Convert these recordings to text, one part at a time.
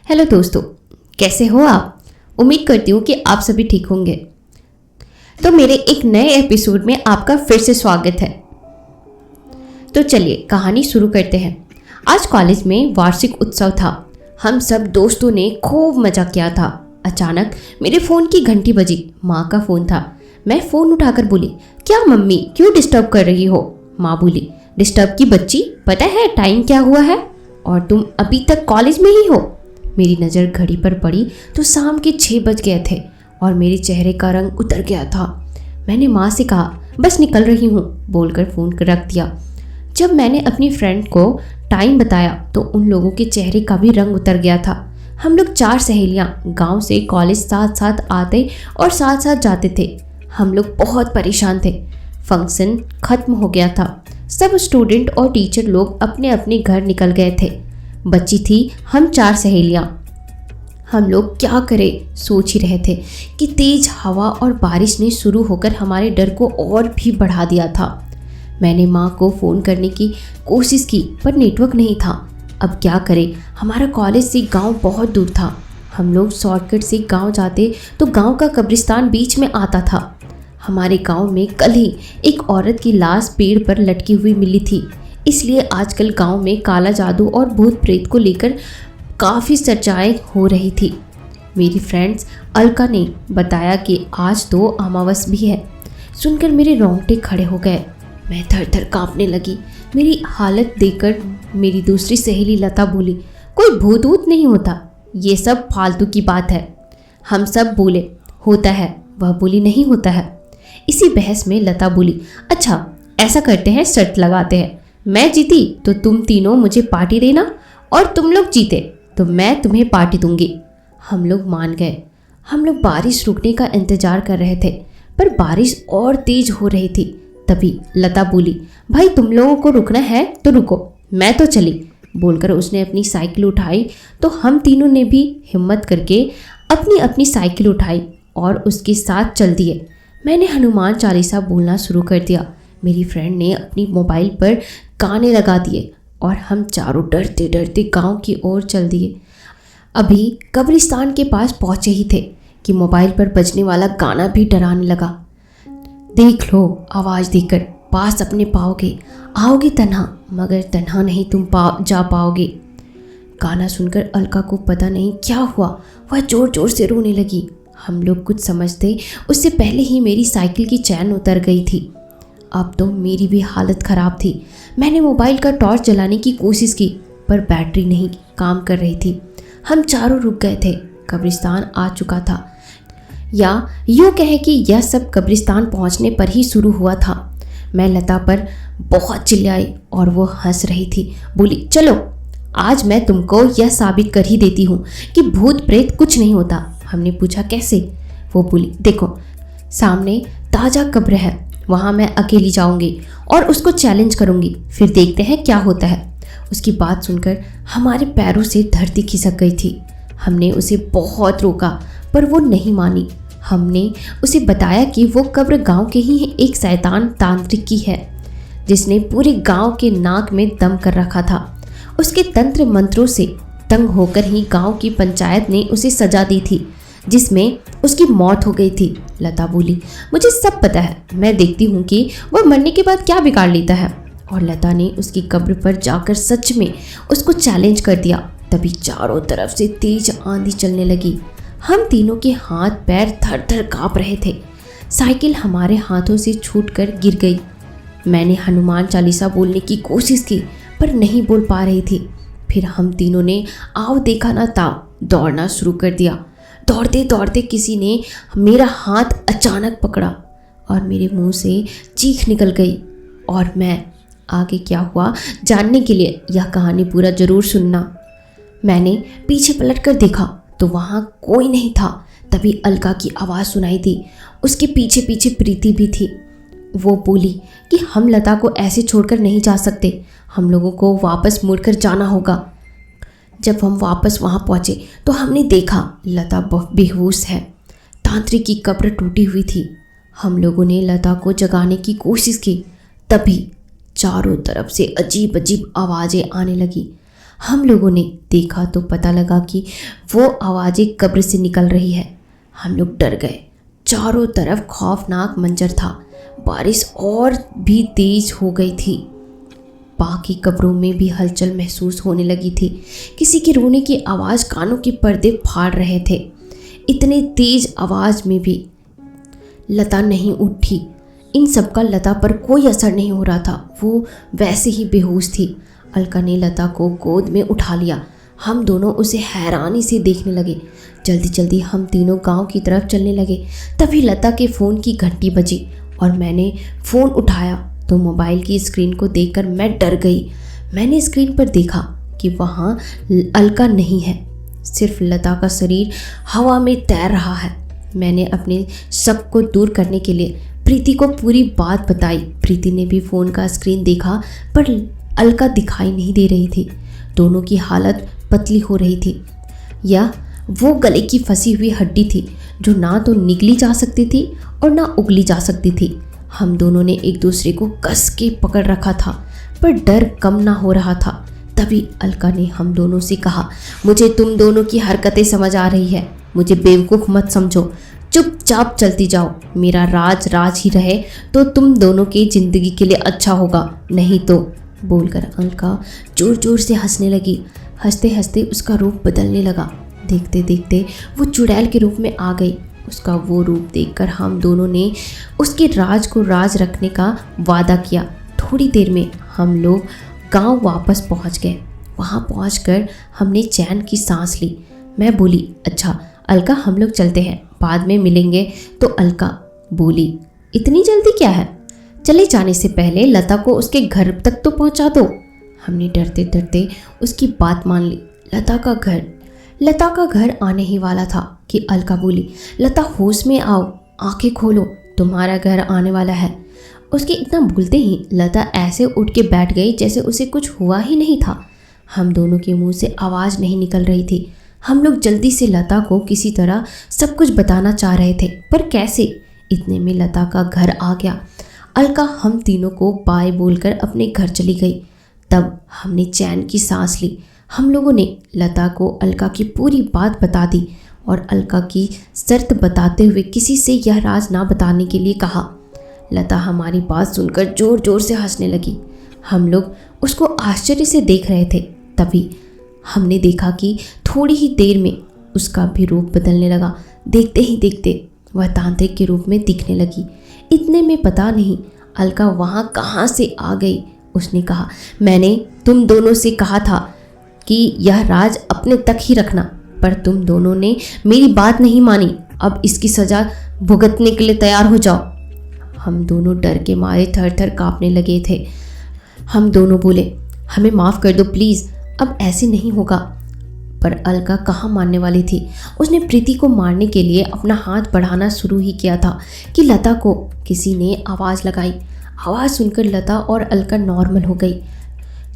Hello दोस्तों, कैसे हो आप। उम्मीद करती हूँ कि आप सभी ठीक होंगे। तो मेरे एक नए एपिसोड में आपका फिर से स्वागत है। तो चलिए कहानी शुरू करते हैं। आज कॉलेज में वार्षिक उत्सव था। हम सब दोस्तों ने खूब मजा किया था। अचानक मेरे फ़ोन की घंटी बजी। माँ का फ़ोन था। मैं फ़ोन उठाकर बोली, क्या मम्मी, क्यों डिस्टर्ब कर रही हो। माँ बोली, डिस्टर्ब की बच्ची, पता है टाइम क्या हुआ है और तुम अभी तक कॉलेज में ही हो। मेरी नज़र घड़ी पर पड़ी तो शाम के 6 बज गए थे और मेरे चेहरे का रंग उतर गया था। मैंने माँ से कहा, बस निकल रही हूँ बोलकर फ़ोन रख दिया। जब मैंने अपनी फ्रेंड को टाइम बताया तो उन लोगों के चेहरे का भी रंग उतर गया था। हम लोग 4 सहेलियाँ गांव से कॉलेज साथ साथ आते और साथ साथ जाते थे। हम लोग बहुत परेशान थे। फंक्शन खत्म हो गया था। सब स्टूडेंट और टीचर लोग अपने अपने घर निकल गए थे। बची थी हम 4 सहेलियाँ। हम लोग क्या करें सोच ही रहे थे कि तेज हवा और बारिश ने शुरू होकर हमारे डर को और भी बढ़ा दिया था। मैंने माँ को फ़ोन करने की कोशिश की पर नेटवर्क नहीं था। अब क्या करें, हमारा कॉलेज से गांव बहुत दूर था। हम लोग शॉर्टकट से गांव जाते तो गांव का कब्रिस्तान बीच में आता था। हमारे गांव में कल ही एक औरत की लाश पेड़ पर लटकी हुई मिली थी। इसलिए आजकल गांव में काला जादू और भूत प्रेत को लेकर काफ़ी चर्चाएं हो रही थी। मेरी फ्रेंड्स अलका ने बताया कि आज तो अमावस भी है। सुनकर मेरे रोंगटे खड़े हो गए। मैं थर थर कांपने लगी। मेरी हालत देखकर मेरी दूसरी सहेली लता बोली, कोई भूत वूत नहीं होता, ये सब फालतू की बात है। हम सब बोले, होता है। वह बोली, नहीं होता है। इसी बहस में लता बोली, अच्छा ऐसा करते हैं, शर्त लगाते हैं, मैं जीती तो तुम तीनों मुझे पार्टी देना और तुम लोग जीते तो मैं तुम्हें पार्टी दूंगी। हम लोग मान गए। हम लोग बारिश रुकने का इंतजार कर रहे थे पर बारिश और तेज हो रही थी। तभी लता बोली, भाई तुम लोगों को रुकना है तो रुको, मैं तो चली बोलकर उसने अपनी साइकिल उठाई तो हम तीनों ने भी हिम्मत करके अपनी अपनी साइकिल उठाई और उसके साथ चल दिए। मैंने हनुमान चालीसा बोलना शुरू कर दिया। मेरी फ्रेंड ने अपनी मोबाइल पर गाने लगा दिए और हम चारों डरते डरते गांव की ओर चल दिए। अभी कब्रिस्तान के पास पहुंचे ही थे कि मोबाइल पर बजने वाला गाना भी डराने लगा। देख लो, आवाज़ देकर पास अपने पाओगे, आओगे तन्हा मगर तन्हा नहीं तुम जा पाओगे। गाना सुनकर अलका को पता नहीं क्या हुआ, वह जोर जोर से रोने लगी। हम लोग कुछ समझते उससे पहले ही मेरी साइकिल की चैन उतर गई थी। अब तो मेरी भी हालत ख़राब थी। मैंने मोबाइल का टॉर्च जलाने की कोशिश की पर बैटरी नहीं काम कर रही थी। हम चारों रुक गए थे। कब्रिस्तान आ चुका था, या यूँ कहें कि यह सब कब्रिस्तान पहुंचने पर ही शुरू हुआ था। मैं लता पर बहुत चिल्लाई और वो हंस रही थी। बोली, चलो आज मैं तुमको यह साबित कर ही देती हूँ कि भूत प्रेत कुछ नहीं होता। हमने पूछा, कैसे। वो बोली, देखो सामने ताज़ा कब्र है, वहाँ मैं अकेली जाऊंगी और उसको चैलेंज करूंगी, फिर देखते हैं क्या होता है। उसकी बात सुनकर हमारे पैरों से धरती खिसक गई थी। हमने उसे बहुत रोका पर वो नहीं मानी। हमने उसे बताया कि वो कब्र गांव के ही एक शैतान तांत्रिक की है जिसने पूरे गांव के नाक में दम कर रखा था। उसके तंत्र मंत्रों से तंग होकर ही गांव की पंचायत ने उसे सजा दी थी जिसमें उसकी मौत हो गई थी। लता बोली, मुझे सब पता है, मैं देखती हूँ कि वह मरने के बाद क्या बिगाड़ लेता है। और लता ने उसकी कब्र पर जाकर सच में उसको चैलेंज कर दिया। तभी चारों तरफ से तेज आंधी चलने लगी। हम तीनों के हाथ पैर थर थर काँप रहे थे। साइकिल हमारे हाथों से छूटकर गिर गई। मैंने हनुमान चालीसा बोलने की कोशिश की पर नहीं बोल पा रही थी। फिर हम तीनों ने आओ देखा ना ताव दौड़ना शुरू कर दिया। दौड़ते दौड़ते किसी ने मेरा हाथ अचानक पकड़ा और मेरे मुंह से चीख निकल गई। और मैं आगे क्या हुआ जानने के लिए यह कहानी पूरा ज़रूर सुनना। मैंने पीछे पलटकर देखा तो वहाँ कोई नहीं था। तभी अलका की आवाज़ सुनाई दी। उसके पीछे पीछे प्रीति भी थी। वो बोली कि हम लता को ऐसे छोड़कर नहीं जा सकते, हम लोगों को वापस मुड़कर जाना होगा। जब हम वापस वहाँ पहुँचे तो हमने देखा लता बेहोश है। तांत्रिक की कब्र टूटी हुई थी। हम लोगों ने लता को जगाने की कोशिश की। तभी चारों तरफ से अजीब अजीब आवाज़ें आने लगी। हम लोगों ने देखा तो पता लगा कि वो आवाज़ें कब्र से निकल रही है। हम लोग डर गए। चारों तरफ खौफनाक मंजर था। बारिश और भी तेज हो गई थी। बाकी कब्रों में भी हलचल महसूस होने लगी थी। किसी के रोने की आवाज़ कानों के पर्दे फाड़ रहे थे। इतने तेज आवाज़ में भी लता नहीं उठी। इन सब का लता पर कोई असर नहीं हो रहा था। वो वैसे ही बेहोश थी। अलका ने लता को गोद में उठा लिया। हम दोनों उसे हैरानी से देखने लगे। जल्दी जल्दी हम तीनों गांव की तरफ चलने लगे। तभी लता के फ़ोन की घंटी बजी और मैंने फ़ोन उठाया तो मोबाइल की स्क्रीन को देखकर मैं डर गई। मैंने स्क्रीन पर देखा कि वहाँ अलका नहीं है, सिर्फ लता का शरीर हवा में तैर रहा है। मैंने अपने शक को दूर करने के लिए प्रीति को पूरी बात बताई। प्रीति ने भी फ़ोन का स्क्रीन देखा पर अलका दिखाई नहीं दे रही थी। दोनों की हालत पतली हो रही थी। यह वो गले की फंसी हुई हड्डी थी जो ना तो निगली जा सकती थी और ना उगली जा सकती थी। हम दोनों ने एक दूसरे को कस के पकड़ रखा था पर डर कम ना हो रहा था। तभी अलका ने हम दोनों से कहा, मुझे तुम दोनों की हरकतें समझ आ रही है। मुझे बेवकूफ़ मत समझो, चुपचाप चलती जाओ। मेरा राज राज ही रहे तो तुम दोनों की ज़िंदगी के लिए अच्छा होगा, नहीं तो। बोलकर अलका जोर जोर से हंसने लगी। हंसते हंसते उसका रूप बदलने लगा। देखते देखते वो चुड़ैल के रूप में आ गई। उसका वो रूप देखकर हम दोनों ने उसके राज को राज रखने का वादा किया। थोड़ी देर में हम लोग गांव वापस पहुंच गए। वहां पहुंचकर हमने चैन की सांस ली। मैं बोली, अच्छा अलका हम लोग चलते हैं, बाद में मिलेंगे। तो अलका बोली, इतनी जल्दी क्या है? चले जाने से पहले लता को उसके घर तक तो पहुंचा दो। हमने डरते डरते उसकी बात मान ली। लता का घर आने ही वाला था कि अलका बोली, लता होश में आओ, आंखें खोलो, तुम्हारा घर आने वाला है। उसके इतना बोलते ही लता ऐसे उठ के बैठ गई जैसे उसे कुछ हुआ ही नहीं था। हम दोनों के मुंह से आवाज़ नहीं निकल रही थी। हम लोग जल्दी से लता को किसी तरह सब कुछ बताना चाह रहे थे, पर कैसे? इतने में लता का घर आ गया। अलका हम तीनों को बाय बोलकर अपने घर चली गई। तब हमने चैन की सांस ली। हम लोगों ने लता को अलका की पूरी बात बता दी और अलका की शर्त बताते हुए किसी से यह राज ना बताने के लिए कहा। लता हमारी बात सुनकर जोर जोर से हंसने लगी। हम लोग उसको आश्चर्य से देख रहे थे। तभी हमने देखा कि थोड़ी ही देर में उसका भी रूप बदलने लगा। देखते ही देखते वह तांत्रिक के रूप में दिखने लगी। इतने में पता नहीं अलका वहाँ कहाँ से आ गई। उसने कहा, मैंने तुम दोनों से कहा था कि यह राज अपने तक ही रखना, पर तुम दोनों ने मेरी बात नहीं मानी। अब इसकी सज़ा भुगतने के लिए तैयार हो जाओ। हम दोनों डर के मारे थर थर काँपने लगे थे। हम दोनों बोले, हमें माफ़ कर दो प्लीज़, अब ऐसे नहीं होगा। पर अलका कहाँ मानने वाली थी। उसने प्रीति को मारने के लिए अपना हाथ बढ़ाना शुरू ही किया था कि लता को किसी ने आवाज़ लगाई। आवाज़ सुनकर लता और अलका नॉर्मल हो गई।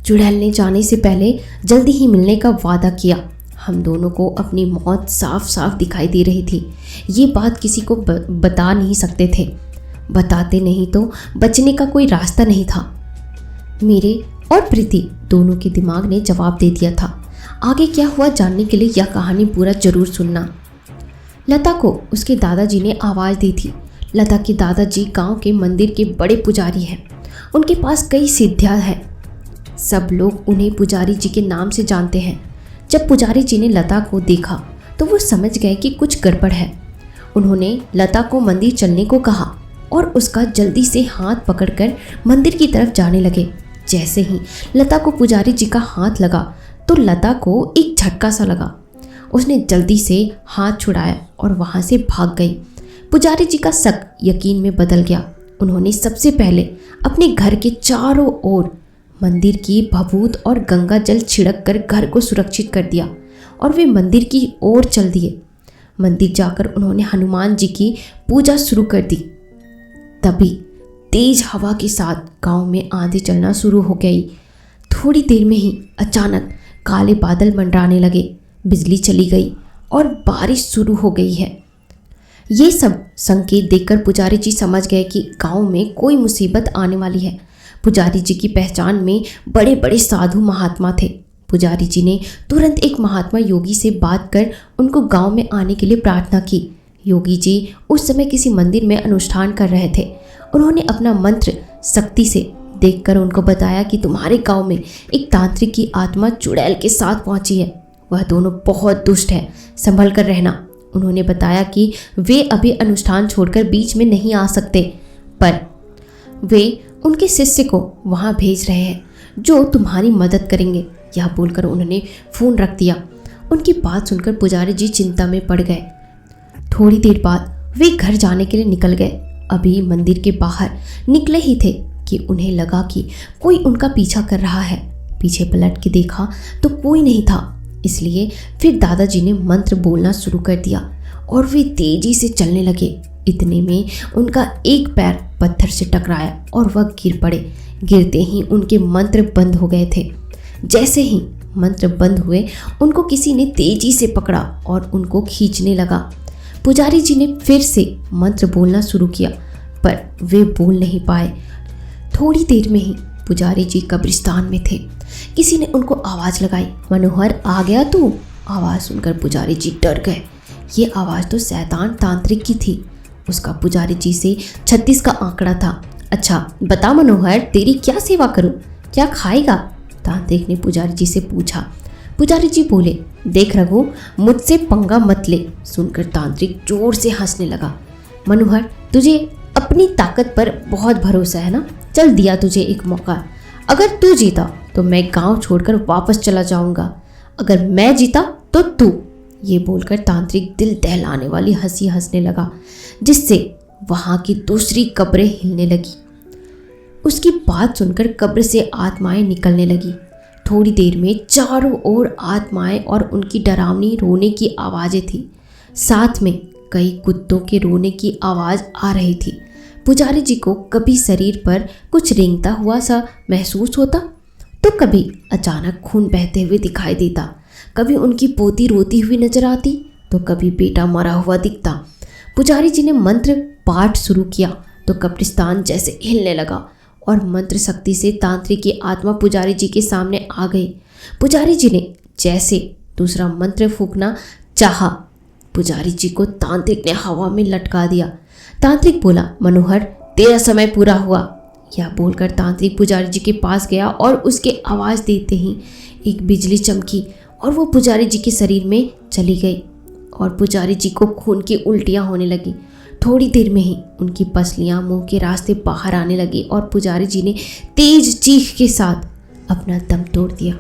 चुड़ैल ने जाने से पहले जल्दी ही मिलने का वादा किया। हम दोनों को अपनी मौत साफ साफ दिखाई दे रही थी। ये बात किसी को बता नहीं सकते थे। बताते नहीं तो बचने का कोई रास्ता नहीं था। मेरे और प्रीति दोनों के दिमाग ने जवाब दे दिया था। आगे क्या हुआ जानने के लिए यह कहानी पूरा जरूर सुनना। लता को उसके दादाजी ने आवाज़ दी थी। लता के दादाजी गांव के मंदिर के बड़े पुजारी हैं। उनके पास कई सिद्धियाँ हैं। सब लोग उन्हें पुजारी जी के नाम से जानते हैं। जब पुजारी जी ने लता को देखा तो वो समझ गए कि कुछ गड़बड़ है। उन्होंने लता को मंदिर चलने को कहा और उसका जल्दी से हाथ पकड़कर मंदिर की तरफ जाने लगे। जैसे ही लता को पुजारी जी का हाथ लगा तो लता को एक झटका सा लगा। उसने जल्दी से हाथ छुड़ाया और वहाँ से भाग गई। पुजारी जी का शक यकीन में बदल गया। उन्होंने सबसे पहले अपने घर के चारों ओर मंदिर की भभूत और गंगा जल छिड़क कर घर को सुरक्षित कर दिया और वे मंदिर की ओर चल दिए। मंदिर जाकर उन्होंने हनुमान जी की पूजा शुरू कर दी। तभी तेज हवा के साथ गांव में आंधी चलना शुरू हो गई। थोड़ी देर में ही अचानक काले बादल मंडराने लगे, बिजली चली गई और बारिश शुरू हो गई है। ये सब संकेत देखकर पुजारी जी समझ गए कि गांव में कोई मुसीबत आने वाली है। पुजारी जी की पहचान में बड़े बड़े साधु महात्मा थे। पुजारी जी ने तुरंत एक महात्मा योगी से बात कर उनको गांव में आने के लिए प्रार्थना की। योगी जी उस समय किसी मंदिर में अनुष्ठान कर रहे थे। उन्होंने अपना मंत्र शक्ति से देखकर उनको बताया कि तुम्हारे गांव में एक तांत्रिक की आत्मा चुड़ैल के साथ पहुंची है। वह दोनों बहुत दुष्ट है, संभल कर रहना। उन्होंने बताया कि वे अभी अनुष्ठान छोड़कर बीच में नहीं आ सकते, पर वे उनके शिष्य को वहां भेज रहे हैं जो तुम्हारी मदद करेंगे। यह बोलकर उन्होंने फोन रख दिया। उनकी बात सुनकर पुजारी जी चिंता में पड़ गए। थोड़ी देर बाद वे घर जाने के लिए निकल गए। अभी मंदिर के बाहर निकले ही थे कि उन्हें लगा कि कोई उनका पीछा कर रहा है। पीछे पलट के देखा तो कोई नहीं था, इसलिए फिर दादाजी ने मंत्र बोलना शुरू कर दिया और वे तेजी से चलने लगे। इतने में उनका एक पैर पत्थर से टकराया और वह गिर पड़े। गिरते ही उनके मंत्र बंद हो गए थे। जैसे ही मंत्र बंद हुए उनको किसी ने तेजी से पकड़ा और उनको खींचने लगा। पुजारी जी ने फिर से मंत्र बोलना शुरू किया, पर वे बोल नहीं पाए। थोड़ी देर में ही पुजारी जी कब्रिस्तान में थे। किसी ने उनको आवाज़ लगाई, मनोहर आ गया तू? आवाज़ सुनकर पुजारी जी डर गए। ये आवाज़ तो शैतान तांत्रिक की थी। उसका पुजारी जी से 36 का आंकड़ा था। अच्छा बता मनोहर, तेरी क्या सेवा करूं? क्या खाएगा? तांत्रिक ने पुजारी जी से पूछा। पुजारी जी बोले, देख रघु, मुझसे पंगा मत ले। सुनकर तांत्रिक जोर से हंसने लगा। मनोहर, तुझे अपनी ताकत पर बहुत भरोसा है ना? चल दिया तुझे एक मौका। अगर तू जीता तो मैं गांव छोड़कर वापस चला जाऊंगा, अगर मैं जीता तो तू। ये बोलकर तांत्रिक दिल दहलाने वाली हंसी हंसने लगा, जिससे वहां की दूसरी कब्रें हिलने लगी। उसकी बात सुनकर कब्र से आत्माएं निकलने लगी। थोड़ी देर में चारों ओर आत्माएं और उनकी डरावनी रोने की आवाज़ें थी। साथ में कई कुत्तों के रोने की आवाज़ आ रही थी। पुजारी जी को कभी शरीर पर कुछ रेंगता हुआ सा महसूस होता, तो कभी अचानक खून बहते हुए दिखाई देता। कभी उनकी पोती रोती हुई नजर आती, तो कभी बेटा मरा हुआ दिखता। पुजारी जी ने मंत्र पाठ शुरू किया तो कब्रिस्तान जैसे हिलने लगा और मंत्र शक्ति से तांत्रिक की आत्मा पुजारी जी के सामने आ गई। पुजारी जी ने जैसे दूसरा मंत्र फूंकना चाहा, पुजारी जी को तांत्रिक ने हवा में लटका दिया। तांत्रिक बोला, मनोहर तेरा समय पूरा हुआ। यह बोलकर तांत्रिक पुजारी जी के पास गया और उसके आवाज़ देते ही एक बिजली चमकी और वो पुजारी जी के शरीर में चली गई और पुजारी जी को खून की उल्टियाँ होने लगी। थोड़ी देर में ही उनकी पसलियाँ मुंह के रास्ते बाहर आने लगी और पुजारी जी ने तेज चीख के साथ अपना दम तोड़ दिया।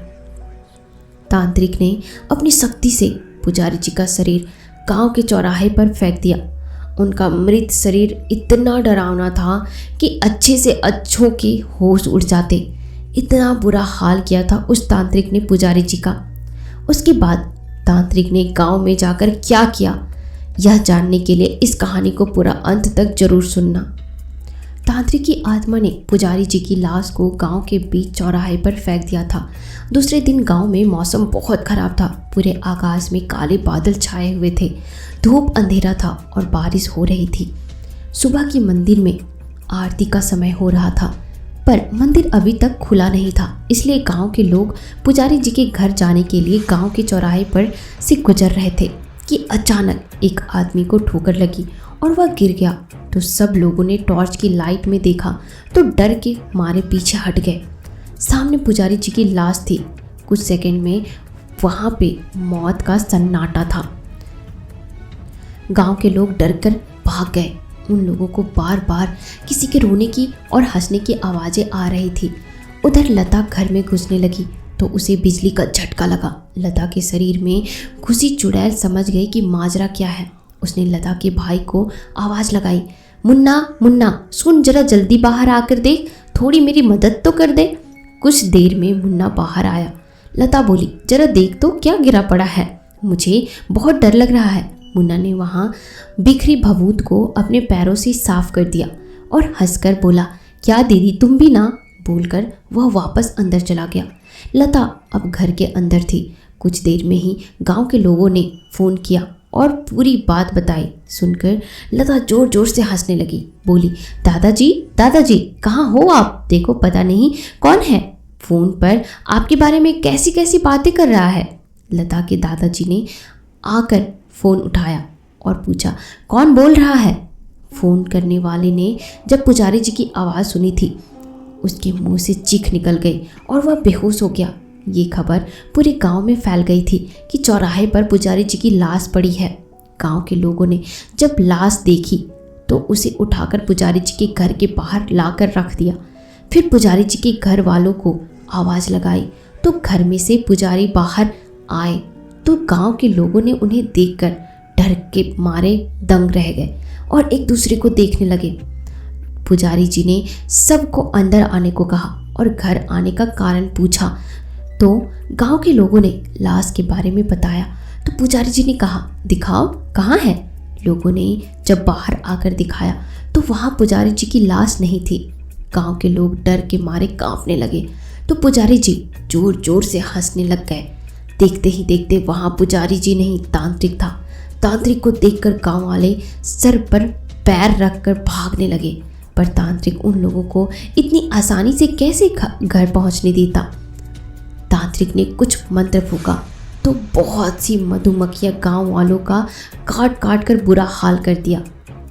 तांत्रिक ने अपनी शक्ति से पुजारी जी का शरीर गांव के चौराहे पर फेंक दिया। उनका मृत शरीर इतना डरावना था कि अच्छे से अच्छों के होश उड़ जाते। इतना बुरा हाल किया था उस तांत्रिक ने पुजारी जी का। उसके बाद तांत्रिक ने गांव में जाकर क्या किया, यह जानने के लिए इस कहानी को पूरा अंत तक जरूर सुनना। तांत्रिक की आत्मा ने पुजारी जी की लाश को गांव के बीच चौराहे पर फेंक दिया था। दूसरे दिन गांव में मौसम बहुत खराब था। पूरे आकाश में काले बादल छाए हुए थे। धूप अंधेरा था और बारिश हो रही थी। सुबह की मंदिर में आरती का समय हो रहा था, पर मंदिर अभी तक खुला नहीं था, इसलिए गांव के लोग पुजारी जी के घर जाने के लिए गांव के चौराहे पर से गुजर रहे थे कि अचानक एक आदमी को ठोकर लगी और वह गिर गया। तो सब लोगों ने टॉर्च की लाइट में देखा तो डर के मारे पीछे हट गए। सामने पुजारी जी की लाश थी। कुछ सेकंड में वहाँ पे मौत का सन्नाटा था। गांव के लोग डरकर भाग गए। उन लोगों को बार बार किसी के रोने की और हंसने की आवाज़ें आ रही थी। उधर लता घर में घुसने लगी तो उसे बिजली का झटका लगा। लता के शरीर में घुसी चुड़ैल समझ गई कि माजरा क्या है। उसने लता के भाई को आवाज़ लगाई, मुन्ना मुन्ना सुन, जरा जल्दी बाहर आकर देख, थोड़ी मेरी मदद तो कर दे। कुछ देर में मुन्ना बाहर आया। लता बोली, जरा देख तो क्या गिरा पड़ा है, मुझे बहुत डर लग रहा है। मुन्ना ने वहाँ बिखरी भभूत को अपने पैरों से साफ कर दिया और हंसकर बोला, क्या दीदी तुम भी ना, बोलकर वह वापस अंदर चला गया। लता अब घर के अंदर थी। कुछ देर में ही गांव के लोगों ने फ़ोन किया और पूरी बात बताई। सुनकर लता जोर जोर से हंसने लगी। बोली, दादाजी दादाजी कहाँ हो आप, देखो पता नहीं कौन है फ़ोन पर आपके बारे में कैसी कैसी बातें कर रहा है। लता के दादाजी ने आकर फ़ोन उठाया और पूछा, कौन बोल रहा है। फ़ोन करने वाले ने जब पुजारी जी की आवाज़ सुनी थी, उसके मुंह से चीख निकल गई और वह बेहोश हो गया। ये खबर पूरे गांव में फैल गई थी कि चौराहे पर पुजारी जी की लाश पड़ी है। गांव के लोगों ने जब लाश देखी तो उसे उठाकर पुजारी जी के घर के बाहर लाकर रख दिया। फिर पुजारी जी के घर वालों को आवाज़ लगाई तो घर में से पुजारी बाहर आए तो गांव के लोगों ने उन्हें देखकर डर के मारे दंग रह गए और एक दूसरे को देखने लगे। पुजारी जी ने सबको अंदर आने को कहा और घर आने का कारण पूछा तो गांव के लोगों ने लाश के बारे में बताया। तो पुजारी जी ने कहा, दिखाओ कहाँ है। लोगों ने जब बाहर आकर दिखाया तो वहाँ पुजारी जी की लाश नहीं थी। गांव के लोग डर के मारे कांपने लगे तो पुजारी जी जोर जोर से हंसने लग गए। देखते ही देखते वहाँ पुजारी जी नहीं तांत्रिक था। तांत्रिक को देखकर गांव वाले सर पर पैर रखकर भागने लगे, पर तांत्रिक उन लोगों को इतनी आसानी से कैसे घर पहुंचने देता। तांत्रिक ने कुछ मंत्र फूका तो बहुत सी मधुमक्खियां गांव वालों का काट काट कर बुरा हाल कर दिया।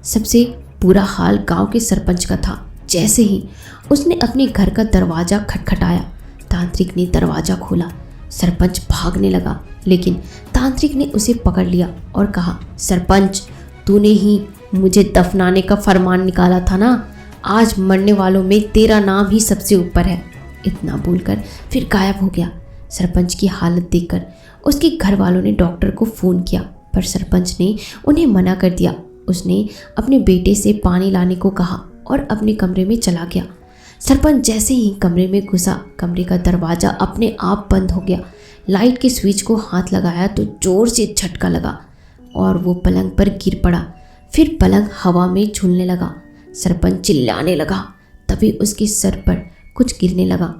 सबसे बुरा हाल गांव के सरपंच का था। जैसे ही उसने अपने घर का दरवाज़ा खटखटाया, तांत्रिक ने दरवाज़ा खोला। सरपंच भागने लगा, लेकिन तांत्रिक ने उसे पकड़ लिया और कहा, सरपंच, तूने ही मुझे दफनाने का फरमान निकाला था ना, आज मरने वालों में तेरा नाम ही सबसे ऊपर है। इतना बोलकर फिर गायब हो गया। सरपंच की हालत देखकर उसके घर वालों ने डॉक्टर को फ़ोन किया, पर सरपंच ने उन्हें मना कर दिया। उसने अपने बेटे से पानी लाने को कहा और अपने कमरे में चला गया। सरपंच जैसे ही कमरे में घुसा, कमरे का दरवाज़ा अपने आप बंद हो गया। लाइट के स्विच को हाथ लगाया तो ज़ोर से झटका लगा और वो पलंग पर गिर पड़ा। फिर पलंग हवा में झूलने लगा। सरपंच चिल्लाने लगा। तभी उसके सर पर कुछ गिरने लगा।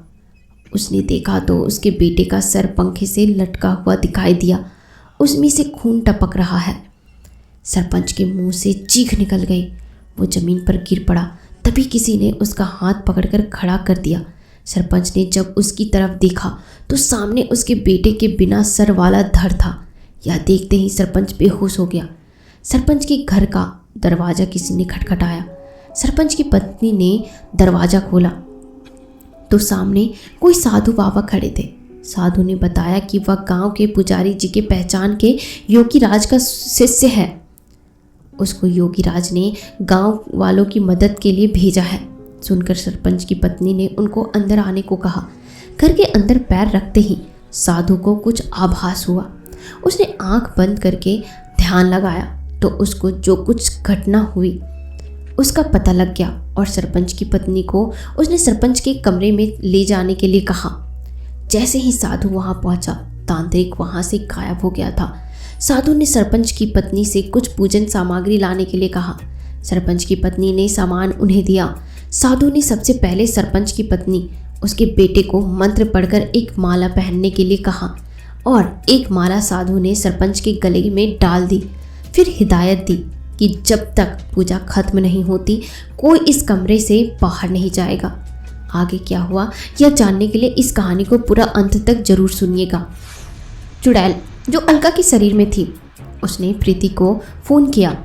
उसने देखा तो उसके बेटे का सर पंखे से लटका हुआ दिखाई दिया। उसमें से खून टपक रहा है। सरपंच के मुंह से चीख निकल गई। वो ज़मीन पर गिर पड़ा। तभी किसी ने उसका हाथ पकड़कर खड़ा कर दिया। सरपंच ने जब उसकी तरफ देखा तो सामने उसके बेटे के बिना सर वाला धड़ था। यह देखते ही सरपंच बेहोश हो गया। सरपंच के घर का दरवाज़ा किसी ने खटखटाया। सरपंच की पत्नी ने दरवाज़ा खोला तो सामने कोई साधु बाबा खड़े थे। साधु ने बताया कि वह गांव के पुजारी जी के पहचान के योगी राज का शिष्य है। उसको योगी राज ने गांव वालों की मदद के लिए भेजा है। सुनकर सरपंच की पत्नी ने उनको अंदर आने को कहा। घर के अंदर पैर रखते ही साधु को कुछ आभास हुआ। उसने आंख बंद करके ध्यान लगाया तो उसको जो कुछ घटना हुई उसका पता लग गया और सरपंच की पत्नी को उसने सरपंच के कमरे में ले जाने के लिए कहा। जैसे ही साधु वहां पहुंचा, तांत्रिक वहां से गायब हो गया था। साधु ने सरपंच की पत्नी से कुछ पूजन सामग्री लाने के लिए कहा। सरपंच की पत्नी ने सामान उन्हें दिया। साधु ने सबसे पहले सरपंच की पत्नी उसके बेटे को मंत्र पढ़कर एक माला पहनने के लिए कहा और एक माला साधु ने सरपंच के गले में डाल दी। फिर हिदायत दी कि जब तक पूजा खत्म नहीं होती कोई इस कमरे से बाहर नहीं जाएगा। आगे क्या हुआ यह जानने के लिए इस कहानी को पूरा अंत तक जरूर सुनिएगा। चुड़ैल जो अलका के शरीर में थी, उसने प्रीति को फ़ोन किया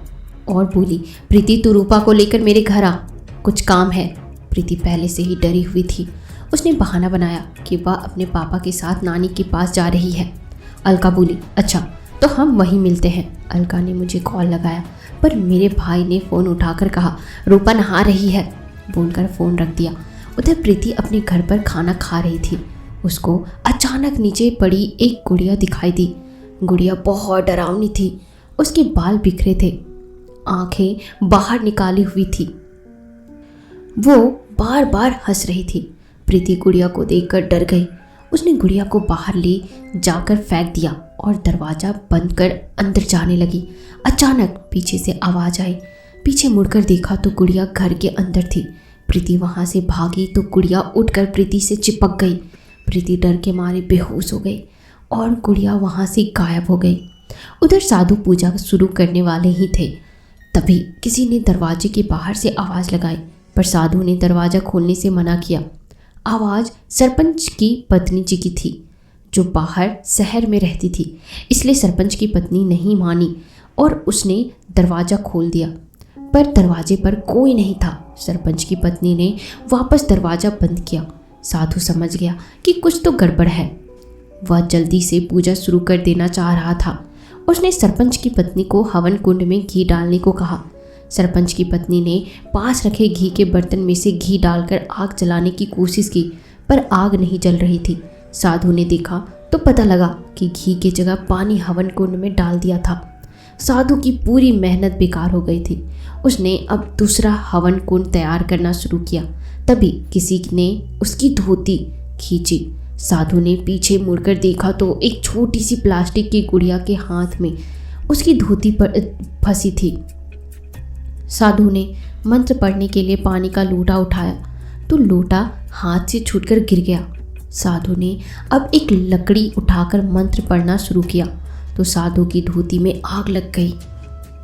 और बोली, प्रीति तू रूपा को लेकर मेरे घर आ, कुछ काम है। प्रीति पहले से ही डरी हुई थी। उसने बहाना बनाया कि वह अपने पापा के साथ नानी के पास जा रही है। अलका बोली, अच्छा तो हम वहीं मिलते हैं। अलका ने मुझे कॉल लगाया पर मेरे भाई ने फ़ोन उठाकर कहा रूपा नहा रही है, बोलकर फ़ोन रख दिया। उधर प्रीति अपने घर पर खाना खा रही थी। उसको अचानक नीचे पड़ी एक गुड़िया दिखाई दी। गुड़िया बहुत डरावनी थी। उसके बाल बिखरे थे, आंखें बाहर निकाली हुई थी। वो बार बार हंस रही थी। प्रीति गुड़िया को देखकर डर गई। उसने गुड़िया को बाहर ले जाकर फेंक दिया और दरवाज़ा बंद कर अंदर जाने लगी। अचानक पीछे से आवाज़ आई। पीछे मुड़कर देखा तो गुड़िया घर के अंदर थी। प्रीति वहाँ से भागी तो गुड़िया उठकर प्रीति से चिपक गई। प्रीति डर के मारे बेहोश हो गई और गुड़िया वहाँ से गायब हो गई। उधर साधु पूजा शुरू करने वाले ही थे। तभी किसी ने दरवाजे के बाहर से आवाज़ लगाई, पर साधु ने दरवाज़ा खोलने से मना किया। आवाज़ सरपंच की पत्नी जी की थी, जो बाहर शहर में रहती थी। इसलिए सरपंच की पत्नी नहीं मानी और उसने दरवाज़ा खोल दिया, पर दरवाजे पर कोई नहीं था। सरपंच की पत्नी ने वापस दरवाज़ा बंद किया। साधु समझ गया कि कुछ तो गड़बड़ है। वह जल्दी से पूजा शुरू कर देना चाह रहा था। उसने सरपंच की पत्नी को हवन कुंड में घी डालने को कहा। सरपंच की पत्नी ने पास रखे घी के बर्तन में से घी डालकर आग जलाने की कोशिश की, पर आग नहीं जल रही थी। साधु ने देखा तो पता लगा कि घी की जगह पानी हवन कुंड में डाल दिया था। साधु की पूरी मेहनत बेकार हो गई थी। उसने अब दूसरा हवन कुंड तैयार करना शुरू किया। तभी किसी ने उसकी धोती खींची। साधु ने पीछे मुड़कर देखा तो एक छोटी सी प्लास्टिक की गुड़िया के हाथ में उसकी धोती पर फंसी थी। साधु ने मंत्र पढ़ने के लिए पानी का लोटा उठाया तो लोटा हाथ से छूटकर गिर गया। साधु ने अब एक लकड़ी उठाकर मंत्र पढ़ना शुरू किया तो साधु की धोती में आग लग गई।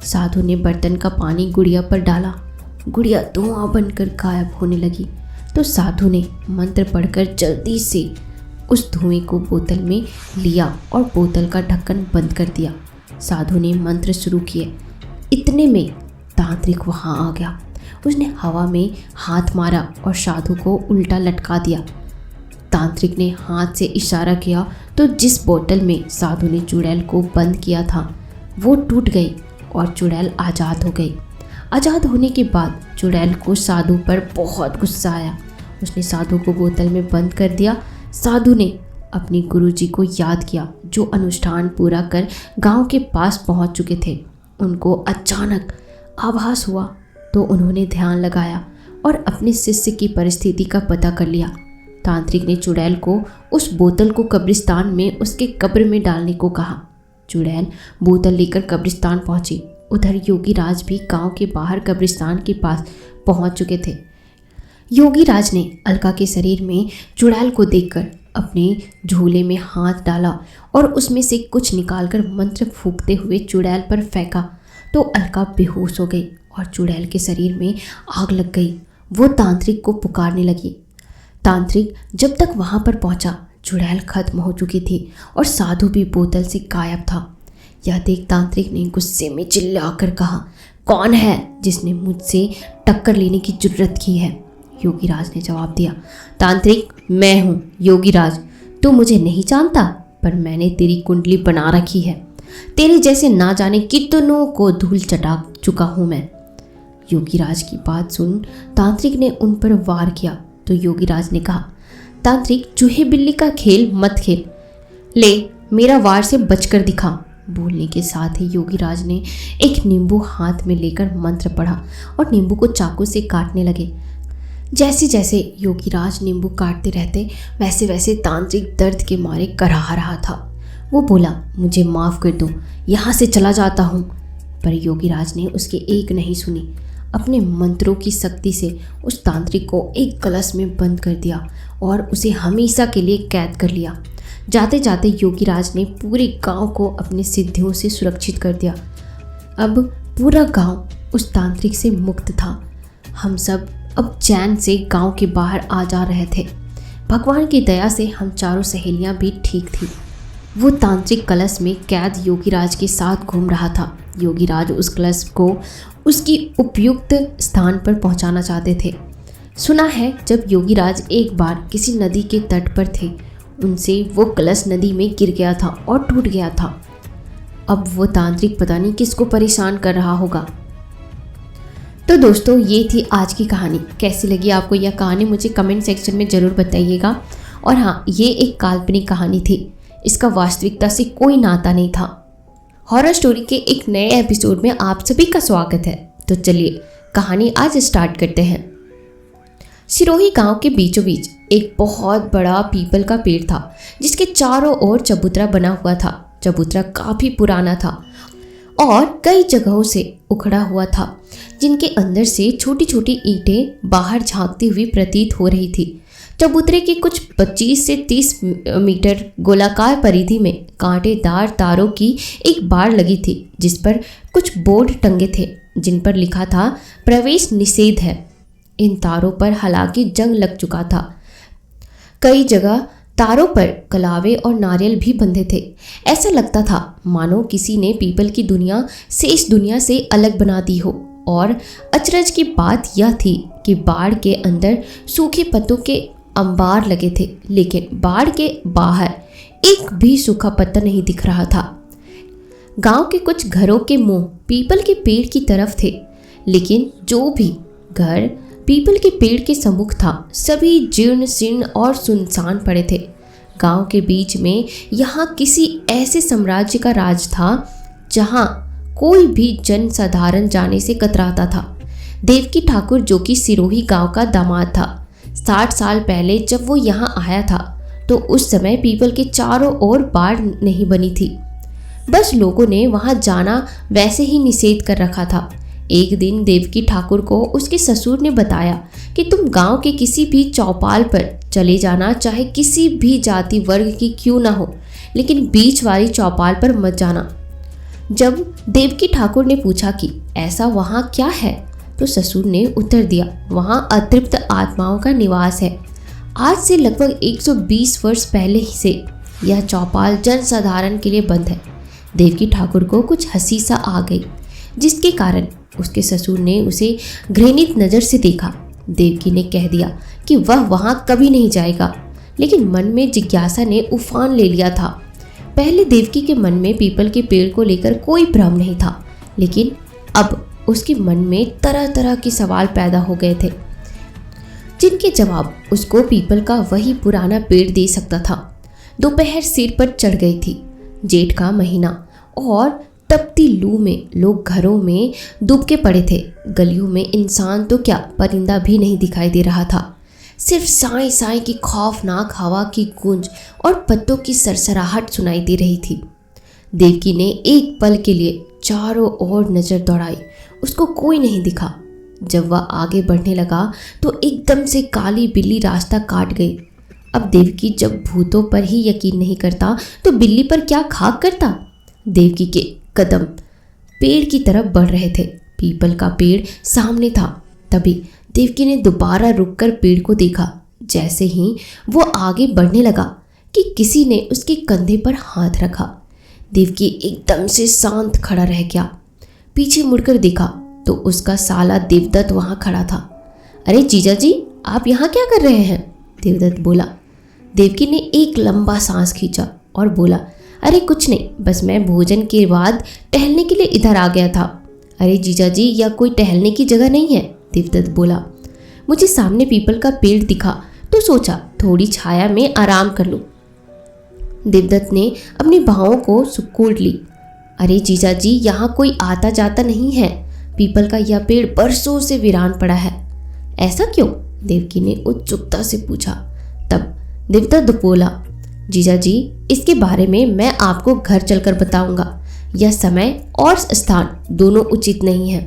साधु ने बर्तन का पानी गुड़िया पर डाला। गुड़िया धुआं बनकर गायब होने लगी तो साधु ने मंत्र पढ़कर जल्दी से उस धुएं को बोतल में लिया और बोतल का ढक्कन बंद कर दिया। साधु ने मंत्र शुरू किए। इतने में तांत्रिक वहाँ आ गया। उसने हवा में हाथ मारा और साधु को उल्टा लटका दिया। तांत्रिक ने हाथ से इशारा किया तो जिस बोतल में साधु ने चुड़ैल को बंद किया था वो टूट गई और चुड़ैल आज़ाद हो गई। आज़ाद होने के बाद चुड़ैल को साधु पर बहुत गुस्सा आया। उसने साधु को बोतल में बंद कर दिया। साधु ने अपने गुरुजी को याद किया, जो अनुष्ठान पूरा कर गांव के पास पहुंच चुके थे। उनको अचानक आभास हुआ तो उन्होंने ध्यान लगाया और अपने शिष्य की परिस्थिति का पता कर लिया। तांत्रिक ने चुड़ैल को उस बोतल को कब्रिस्तान में उसके कब्र में डालने को कहा। चुड़ैल बोतल लेकर कब्रिस्तान पहुंची। उधर योगीराज भी गांव के बाहर कब्रिस्तान के पास पहुंच चुके थे। योगीराज ने अलका के शरीर में चुड़ैल को देखकर अपने झूले में हाथ डाला और उसमें से कुछ निकालकर मंत्र फूंकते हुए चुड़ैल पर फेंका तो अलका बेहोश हो गई और चुड़ैल के शरीर में आग लग गई। वो तांत्रिक को पुकारने लगी। तांत्रिक जब तक वहाँ पर पहुँचा चुड़ैल खत्म हो चुकी थी और साधु भी बोतल से गायब था। यह देख तांत्रिक ने गुस्से में चिल्लाकर कहा, कौन है जिसने मुझसे टक्कर लेने की जुर्रत की है? योगीराज ने जवाब दिया, तांत्रिक मैं हूँ योगीराज। तू मुझे नहीं जानता, पर मैंने तेरी कुंडली बना रखी है। तेरे जैसे ना जाने कितनों को धूल चटा चुका हूँ मैं। योगीराज की बात सुन तांत्रिक ने उन पर वार किया तो योगीराज ने कहा, तांत्रिक चूहे बिल्ली का खेल मत खेल, ले मेरा वार से बचकर दिखा। बोलने के साथ ही योगीराज ने एक नींबू हाथ में लेकर मंत्र पढ़ा और नींबू को चाकू से काटने लगे। जैसे जैसे योगीराज नींबू काटते रहते वैसे वैसे तांत्रिक दर्द के मारे कराह रहा था। वो बोला, मुझे माफ़ कर दो, यहाँ से चला जाता हूँ। पर योगीराज ने उसके एक नहीं सुनी। अपने मंत्रों की शक्ति से उस तांत्रिक को एक कलश में बंद कर दिया और उसे हमेशा के लिए कैद कर लिया। जाते जाते योगीराज ने पूरे गांव को अपने सिद्धियों से सुरक्षित कर दिया। अब पूरा गांव उस तांत्रिक से मुक्त था। हम सब अब चैन से गांव के बाहर आ जा रहे थे। भगवान की दया से हम चारों सहेलियां भी ठीक थी। वो तांत्रिक कलश में कैद योगीराज के साथ घूम रहा था। योगीराज उस कलश को उसकी उपयुक्त स्थान पर पहुंचाना चाहते थे। सुना है जब योगीराज एक बार किसी नदी के तट पर थे, उनसे वो कलश नदी में गिर गया था और टूट गया था। अब वो तांत्रिक पता नहीं किसको परेशान कर रहा होगा। तो दोस्तों ये थी आज की कहानी। कैसी लगी आपको यह कहानी मुझे कमेंट सेक्शन में ज़रूर बताइएगा। और हाँ, ये एक काल्पनिक कहानी थी, इसका वास्तविकता से कोई नाता नहीं था। हॉरर स्टोरी के एक नए एपिसोड में आप सभी का स्वागत है। तो चलिए कहानी आज स्टार्ट करते हैं। सिरोही गांव के बीचों बीच एक बहुत बड़ा पीपल का पेड़ था, जिसके चारों ओर चबूतरा बना हुआ था। चबूतरा काफ़ी पुराना था और कई जगहों से उखड़ा हुआ था, जिनके अंदर से छोटी छोटी ईंटें बाहर झांकती हुई प्रतीत हो रही थी। चबूतरे के कुछ 25 से 30 मीटर गोलाकार परिधि में कांटेदार तारों की एक बाड़ लगी थी, जिस पर कुछ बोर्ड टंगे थे जिन पर लिखा था प्रवेश निषेध है। इन तारों पर हालांकि जंग लग चुका था। कई जगह तारों पर कलावे और नारियल भी बंधे थे। ऐसा लगता था मानो किसी ने पीपल की दुनिया से इस दुनिया से अलग बना दी हो। और अचरज की बात यह थी कि बाड़ के अंदर सूखे पत्तों के अंबार लगे थे, लेकिन बाड़ के बाहर एक भी सूखा पत्ता नहीं दिख रहा था। गांव के कुछ घरों के मुंह पीपल के पेड़ की तरफ थे, लेकिन जो भी घर पीपल के पेड़ के सम्मुख था सभी जीर्ण शीर्ण और सुनसान पड़े थे। गांव के बीच में यहाँ किसी ऐसे साम्राज्य का राज था जहाँ कोई भी जन साधारण जाने से कतराता था। देवकी ठाकुर, जो कि सिरोही गांव का दामाद था, 60 साल पहले जब वो यहाँ आया था तो उस समय पीपल के चारों ओर बाड़ नहीं बनी थी। बस लोगों ने वहाँ जाना वैसे ही निषेध कर रखा था। एक दिन देवकी ठाकुर को उसके ससुर ने बताया कि तुम गांव के किसी भी चौपाल पर चले जाना, चाहे किसी भी जाति वर्ग की क्यों ना हो, लेकिन बीच वाली चौपाल पर मत जाना। जब देवकी ठाकुर ने पूछा कि ऐसा वहाँ क्या है, तो ससुर ने उत्तर दिया, वहाँ अतृप्त आत्माओं का निवास है। आज से लगभग 120 वर्ष पहले ही से यह चौपाल जनसाधारण के लिए बंद है। देवकी ठाकुर को कुछ हंसी सा आ गई, जिसके कारण उसके ससुर ने उसे घृणित नज़र से देखा। देवकी ने कह दिया कि वह वहाँ कभी नहीं जाएगा, लेकिन मन में जिज्ञासा ने उफान ले लिया था। पहले देवकी के मन में पीपल के पेड़ को लेकर कोई भ्रम नहीं था, लेकिन अब उसके मन में तरह तरह के सवाल पैदा हो गए थे, जिनके जवाब उसको पीपल का वही पुराना पेड़ दे सकता था। दोपहर सिर पर चढ़ गई थी। जेठ का महीना और तपती लू में लोग घरों में दुबके पड़े थे। गलियों में इंसान तो क्या, परिंदा भी नहीं दिखाई दे रहा था। सिर्फ साई साई की खौफनाक हवा की गूंज और पत्तों की सरसराहट सुनाई दे रही थी। देवकी ने एक पल के लिए चारों ओर नजर दौड़ाई, उसको कोई नहीं दिखा। जब वह आगे बढ़ने लगा तो एकदम से काली बिल्ली रास्ता काट गई। अब देवकी जब भूतों पर ही यकीन नहीं करता तो बिल्ली पर क्या खाक करता। देवकी के कदम पेड़ की तरफ बढ़ रहे थे। पीपल का पेड़ सामने था। तभी देवकी ने दोबारा रुककर पेड़ को देखा। जैसे ही वो आगे बढ़ने लगा कि किसी ने उसके कंधे पर हाथ रखा। देवकी एकदम से शांत खड़ा रह गया। पीछे मुड़कर देखा तो उसका साला देवदत्त वहाँ खड़ा था। अरे जीजा जी, आप यहाँ क्या कर रहे हैं? देवदत्त बोला। देवकी ने एक लंबा सांस खींचा और बोला, अरे कुछ नहीं, बस मैं भोजन के बाद टहलने के लिए इधर आ गया था। अरे जीजा जी, यह कोई टहलने की जगह नहीं है, देवदत्त बोला। मुझे सामने पीपल का पेड़ दिखा तो सोचा थोड़ी छाया में आराम कर लूं। देवदत्त ने अपनी बाहों को सुकोड़ ली। अरे जीजा जी, यहाँ कोई आता जाता नहीं है। पीपल का यह पेड़ बरसों से वीरान पड़ा है। ऐसा क्यों? देवकी ने उत्सुकता से पूछा। तब देवदत्त बोला, जीजा जी, इसके बारे में मैं आपको घर चलकर बताऊंगा। यह समय और स्थान दोनों उचित नहीं है।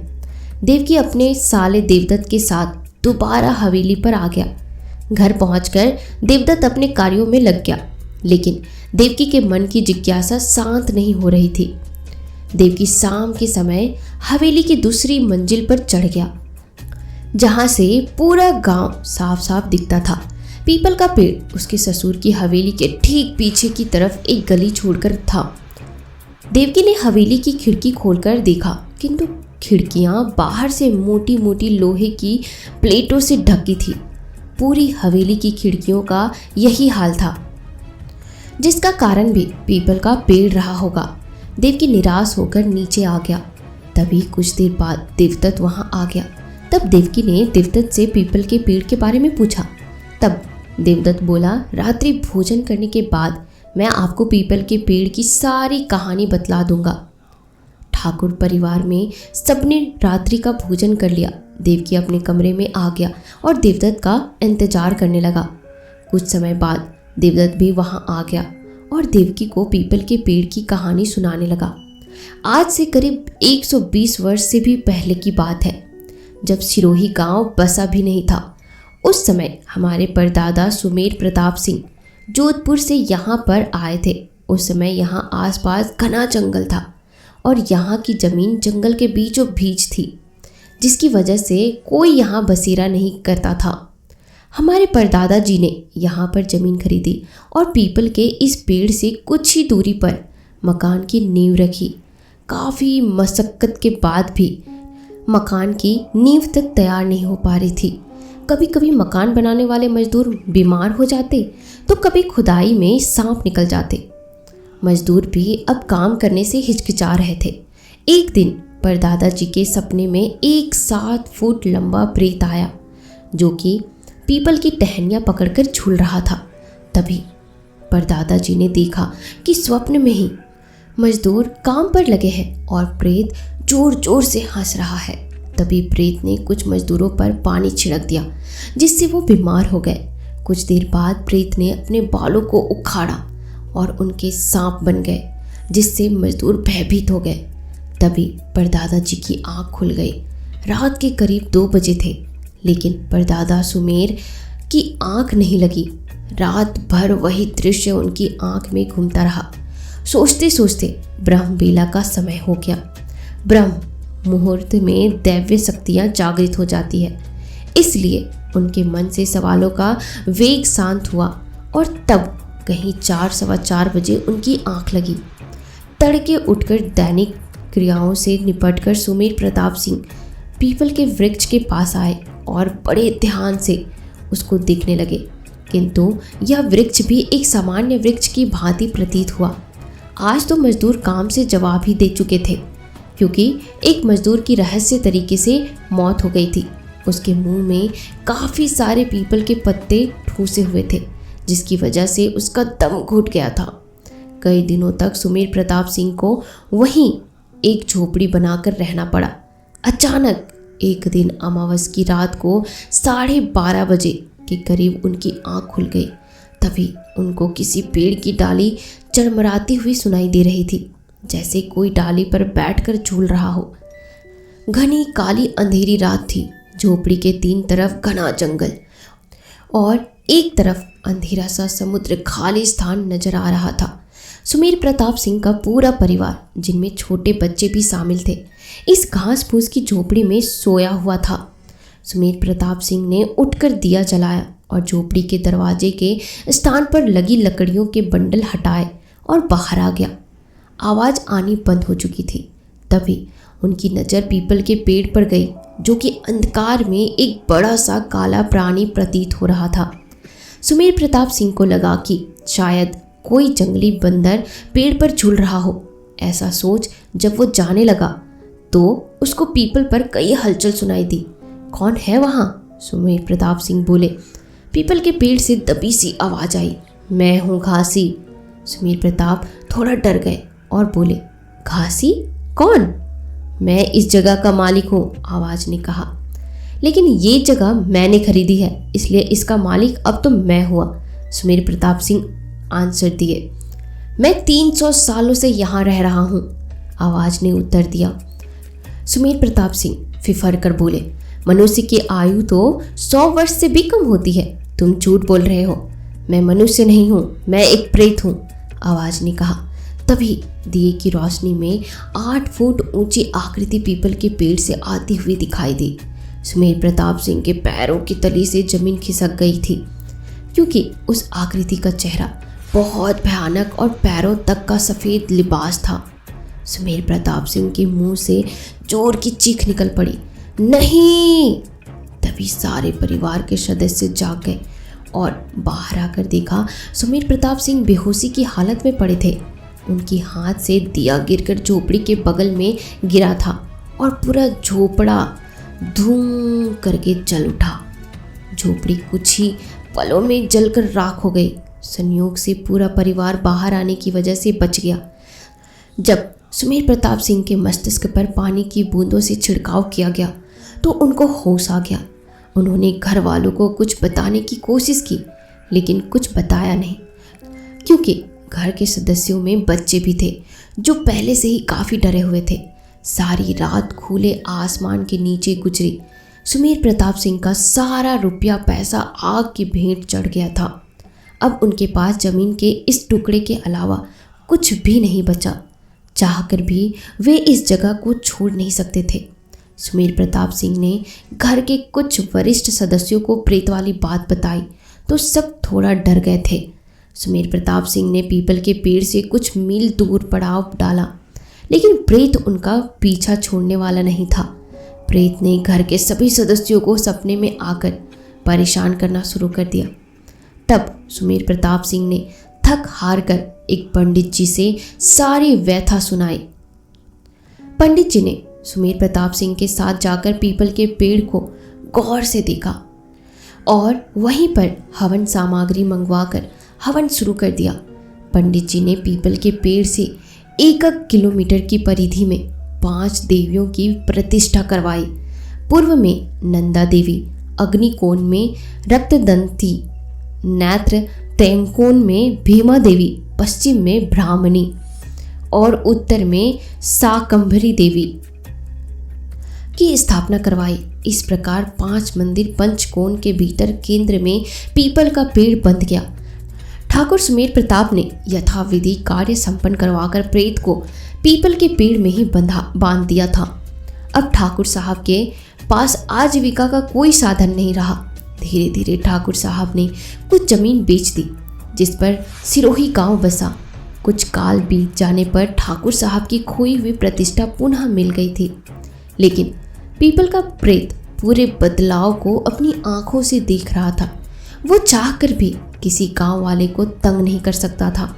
देवकी अपने साले देवदत्त के साथ दोबारा हवेली पर आ गया। घर पहुंचकर देवदत्त अपने कार्यों में लग गया, लेकिन देवकी के मन की जिज्ञासा शांत नहीं हो रही थी। देवकी शाम के समय हवेली की दूसरी मंजिल पर चढ़ गया, जहां से पूरा गांव साफ साफ दिखता था। पीपल का पेड़ उसके ससुर की हवेली के ठीक पीछे की तरफ एक गली छोड़कर था। देवकी ने हवेली की खिड़की खोलकर देखा, किंतु खिड़कियां बाहर से मोटी मोटी लोहे की प्लेटों से ढकी थी। पूरी हवेली की खिड़कियों का यही हाल था, जिसका कारण भी पीपल का पेड़ रहा होगा। देवकी निराश होकर नीचे आ गया। तभी कुछ देर बाद देवदत्त वहां आ गया। तब देवकी ने देवदत्त से पीपल के पेड़ के बारे में पूछा। तब देवदत्त बोला, रात्रि भोजन करने के बाद मैं आपको पीपल के पेड़ की सारी कहानी बतला दूंगा। ठाकुर परिवार में सबने रात्रि का भोजन कर लिया। देवकी अपने कमरे में आ गया और देवदत्त का इंतजार करने लगा। कुछ समय बाद देवदत्त भी वहां आ गया और देवकी को पीपल के पेड़ की कहानी सुनाने लगा। आज से करीब 120 वर्ष से भी पहले की बात है, जब सिरोही गांव बसा भी नहीं था। उस समय हमारे परदादा सुमेर प्रताप सिंह जोधपुर से यहाँ पर आए थे। उस समय यहाँ आसपास घना जंगल था और यहाँ की ज़मीन जंगल के बीचों बीच थी, जिसकी वजह से कोई यहाँ बसेरा नहीं करता था। हमारे परदादा जी ने यहाँ पर ज़मीन खरीदी और पीपल के इस पेड़ से कुछ ही दूरी पर मकान की नींव रखी। काफ़ी मशक्क़त के बाद भी मकान की नींव तक तैयार नहीं हो पा रही थी। कभी कभी मकान बनाने वाले मजदूर बीमार हो जाते तो कभी खुदाई में सांप निकल जाते। मजदूर भी अब काम करने से हिचकिचा रहे थे। एक दिन परदादा जी के सपने में एक 7 फुट लंबा प्रेत आया जो कि पीपल की टहनियाँ पकड़कर झूल रहा था। तभी परदादा जी ने देखा कि स्वप्न में ही मजदूर काम पर लगे हैं और प्रेत जोर जोर से हंस रहा है। तभी प्रेत ने कुछ मजदूरों पर पानी छिड़क दिया जिससे वो बीमार हो गए। कुछ देर बाद प्रेत ने अपने बालों को उखाड़ा और उनके सांप बन गए जिससे मजदूर भयभीत हो गए। तभी परदादा जी की आंख खुल गई। रात के करीब 2 बजे थे, लेकिन परदादा सुमेर की आंख नहीं लगी। रात भर वही दृश्य उनकी आंख में घूमता रहा। सोचते सोचते ब्रह्म बेला का समय हो गया। ब्रह्म मुहूर्त में दैव्य शक्तियाँ जागृत हो जाती है, इसलिए उनके मन से सवालों का वेग शांत हुआ और तब कहीं 4-4:15 बजे उनकी आंख लगी। तड़के उठकर दैनिक क्रियाओं से निपटकर सुमेर प्रताप सिंह पीपल के वृक्ष के पास आए और बड़े ध्यान से उसको देखने लगे, किंतु यह वृक्ष भी एक सामान्य वृक्ष की भांति प्रतीत हुआ। आज तो मजदूर काम से जवाब ही दे चुके थे, क्योंकि एक मजदूर की रहस्य तरीके से मौत हो गई थी। उसके मुंह में काफ़ी सारे पीपल के पत्ते ठूसे हुए थे, जिसकी वजह से उसका दम घुट गया था। कई दिनों तक सुमेर प्रताप सिंह को वहीं एक झोपड़ी बनाकर रहना पड़ा। अचानक एक दिन अमावस की रात को 12:30 बजे के करीब उनकी आंख खुल गई। तभी उनको किसी पेड़ की डाली चरमराती हुई सुनाई दे रही थी, जैसे कोई डाली पर बैठकर झूल रहा हो। घनी काली अंधेरी रात थी। झोपड़ी के 3 तरफ घना जंगल और एक तरफ अंधेरा सा समुद्र खाली स्थान नजर आ रहा था। सुमेर प्रताप सिंह का पूरा परिवार, जिनमें छोटे बच्चे भी शामिल थे, इस घास फूस की झोपड़ी में सोया हुआ था। सुमेर प्रताप सिंह ने उठकर दिया जलाया और झोपड़ी के दरवाजे के स्थान पर लगी लकड़ियों के बंडल हटाए और बाहर आ गया। आवाज़ आनी बंद हो चुकी थी। तभी उनकी नज़र पीपल के पेड़ पर गई, जो कि अंधकार में एक बड़ा सा काला प्राणी प्रतीत हो रहा था। सुमेर प्रताप सिंह को लगा कि शायद कोई जंगली बंदर पेड़ पर झूल रहा हो। ऐसा सोच जब वो जाने लगा तो उसको पीपल पर कई हलचल सुनाई दी। कौन है वहाँ? सुमेर प्रताप सिंह बोले। पीपल के पेड़ से दबी सी आवाज़ आई, मैं हूँ घासी। सुमेर प्रताप थोड़ा डर गए और बोले, घासी? कौन? मैं इस जगह का मालिक हूँ, आवाज़ ने कहा। लेकिन ये जगह मैंने खरीदी है, इसलिए इसका मालिक अब तो मैं हुआ, सुमेर प्रताप सिंह आंसर दिए। मैं 300 सालों से यहाँ रह रहा हूँ, आवाज़ ने उत्तर दिया। सुमेर प्रताप सिंह फिफर कर बोले, मनुष्य की आयु तो 100 वर्ष से भी कम होती है। तुम झूठ बोल रहे हो। मैं मनुष्य नहीं हूँ, मैं एक प्रेत हूँ, आवाज़ ने कहा। तभी दिए की रोशनी में 8 फुट ऊंची आकृति पीपल के पेड़ से आती हुई दिखाई दी। सुमेर प्रताप सिंह के पैरों की तली से जमीन खिसक गई थी, क्योंकि उस आकृति का चेहरा बहुत भयानक और पैरों तक का सफ़ेद लिबास था। सुमेर प्रताप सिंह के मुंह से जोर की चीख निकल पड़ी, नहीं! तभी सारे परिवार के सदस्य जाग गए और बाहर आकर देखा सुमेर प्रताप सिंह बेहोशी की हालत में पड़े थे। उनकी हाथ से दिया गिरकर झोपड़ी के बगल में गिरा था और पूरा झोपड़ा धूम करके जल उठा। झोपड़ी कुछ ही पलों में जलकर राख हो गई। संयोग से पूरा परिवार बाहर आने की वजह से बच गया। जब सुमेर प्रताप सिंह के मस्तिष्क पर पानी की बूंदों से छिड़काव किया गया तो उनको होश आ गया। उन्होंने घर वालों को कुछ बताने की कोशिश की, लेकिन कुछ बताया नहीं, क्योंकि घर के सदस्यों में बच्चे भी थे जो पहले से ही काफ़ी डरे हुए थे। सारी रात खुले आसमान के नीचे गुजरी। सुमेर प्रताप सिंह का सारा रुपया पैसा आग की भेंट चढ़ गया था। अब उनके पास ज़मीन के इस टुकड़े के अलावा कुछ भी नहीं बचा। चाहकर भी वे इस जगह को छोड़ नहीं सकते थे। सुमेर प्रताप सिंह ने घर के कुछ वरिष्ठ सदस्यों को प्रेत वाली बात बताई तो सब थोड़ा डर गए थे। सुमेर प्रताप सिंह ने पीपल के पेड़ से कुछ मील दूर पड़ाव डाला, लेकिन प्रेत उनका पीछा छोड़ने वाला नहीं था। प्रेत ने घर के सभी सदस्यों को सपने में आकर परेशान करना शुरू कर दिया। तब सुमेर प्रताप सिंह ने थक हार कर एक पंडित जी से सारी व्यथा सुनाई। पंडित जी ने सुमेर प्रताप सिंह के साथ जाकर पीपल के पेड़ को गौर से देखा और वहीं पर हवन सामग्री मंगवाकर हवन शुरू कर दिया। पंडित जी ने पीपल के पेड़ से 1 किलोमीटर की परिधि में 5 देवियों की प्रतिष्ठा करवाई। पूर्व में नंदा देवी, अग्निकोण में रक्तदंती, नेत्र तैंकोन में भीमा देवी, पश्चिम में ब्राह्मणी और उत्तर में शाकंभरी देवी की स्थापना करवाई। इस प्रकार 5 मंदिर पंचकोण के भीतर केंद्र में पीपल का पेड़ बंध गया। ठाकुर सुमेर प्रताप ने यथाविधि कार्य संपन्न करवाकर प्रेत को पीपल के पेड़ में ही बांध दिया था। अब ठाकुर साहब के पास आजीविका का कोई साधन नहीं रहा। धीरे धीरे ठाकुर साहब ने कुछ जमीन बेच दी, जिस पर सिरोही गांव बसा। कुछ काल बीत जाने पर ठाकुर साहब की खोई हुई प्रतिष्ठा पुनः मिल गई थी, लेकिन पीपल का प्रेत पूरे बदलाव को अपनी आंखों से देख रहा था। वो चाहकर भी किसी गांव वाले को तंग नहीं कर सकता था।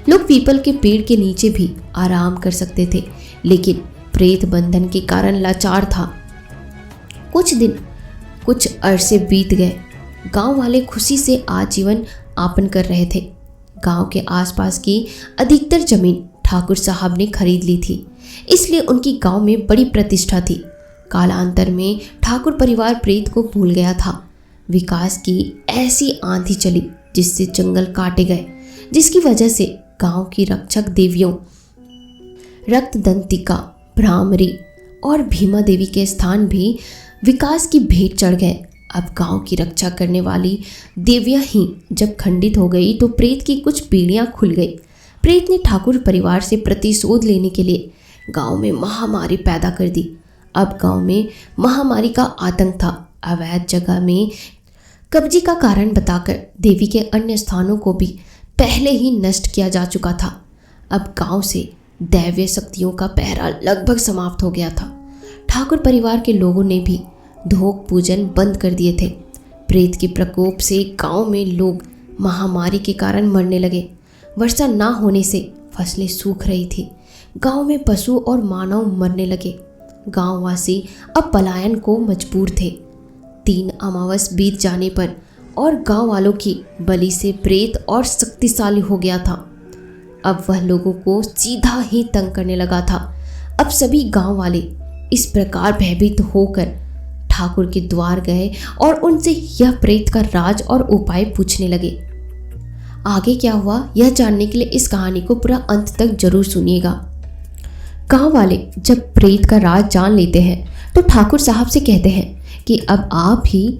लोग पीपल के पेड़ के नीचे भी आराम कर सकते थे, लेकिन प्रेत बंधन के कारण लाचार था। कुछ अरसे बीत गए। गांव वाले खुशी से आजीवन यापन कर रहे थे। गांव के आसपास की अधिकतर जमीन ठाकुर साहब ने खरीद ली थी, इसलिए उनकी गांव में बड़ी प्रतिष्ठा थी। कालांतर में ठाकुर परिवार प्रेत को भूल गया था। विकास की ऐसी आंधी चली जिससे जंगल काटे गए, जिसकी वजह से गांव की रक्षक देवियों रक्तदंतिका, भ्रामरी और भीमा देवी के स्थान भी विकास की भेंट चढ़ गए। अब गांव की रक्षा करने वाली देवियां ही जब खंडित हो गई तो प्रेत की कुछ पीढ़ियां खुल गई। प्रेत ने ठाकुर परिवार से प्रतिशोध लेने के लिए गांव में महामारी पैदा कर दी। अब गांव में महामारी का आतंक था। अवैध जगह में कब्जे का कारण बताकर देवी के अन्य स्थानों को भी पहले ही नष्ट किया जा चुका था। अब गांव से दैवीय शक्तियों का पहरा लगभग समाप्त हो गया था। ठाकुर परिवार के लोगों ने भी धोक पूजन बंद कर दिए थे। प्रेत के प्रकोप से गांव में लोग महामारी के कारण मरने लगे। वर्षा ना होने से फसलें सूख रही थी। गांव में पशु और मानव मरने लगे। गांववासी अब पलायन को मजबूर थे। 3 अमावस बीत जाने पर और गांव वालों की बलि से प्रेत और शक्तिशाली हो गया था। अब वह लोगों को सीधा ही तंग करने लगा था। अब सभी गांव वाले इस प्रकार भयभीत होकर ठाकुर के द्वार गए और उनसे यह प्रेत का राज और उपाय पूछने लगे। आगे क्या हुआ यह जानने के लिए इस कहानी को पूरा अंत तक जरूर सुनिएगा। गांव वाले जब प्रेत का राज जान लेते हैं तो ठाकुर साहब से कहते हैं कि अब आप ही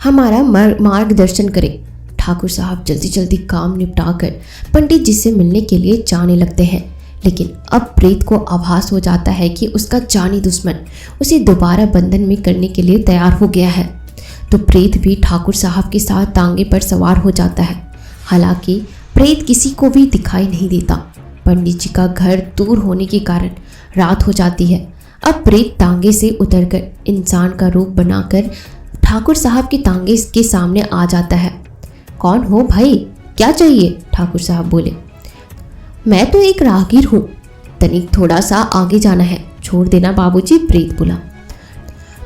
हमारा मार्गदर्शन करें। ठाकुर साहब जल्दी जल्दी काम निपटाकर पंडित जी से मिलने के लिए जाने लगते हैं, लेकिन अब प्रेत को आभास हो जाता है कि उसका जानी दुश्मन उसे दोबारा बंधन में करने के लिए तैयार हो गया है। तो प्रेत भी ठाकुर साहब के साथ तांगे पर सवार हो जाता है। हालांकि प्रेत किसी को भी दिखाई नहीं देता। पंडित जी का घर दूर होने के कारण रात हो जाती है। अब प्रेत तांगे से उतरकर इंसान का रूप बनाकर ठाकुर साहब के तांगे के सामने आ जाता है। कौन हो भाई, क्या चाहिए? ठाकुर साहब बोले। मैं तो एक राहगीर हूँ, तनिक थोड़ा सा आगे जाना है, छोड़ देना बाबूजी, प्रेत बोला।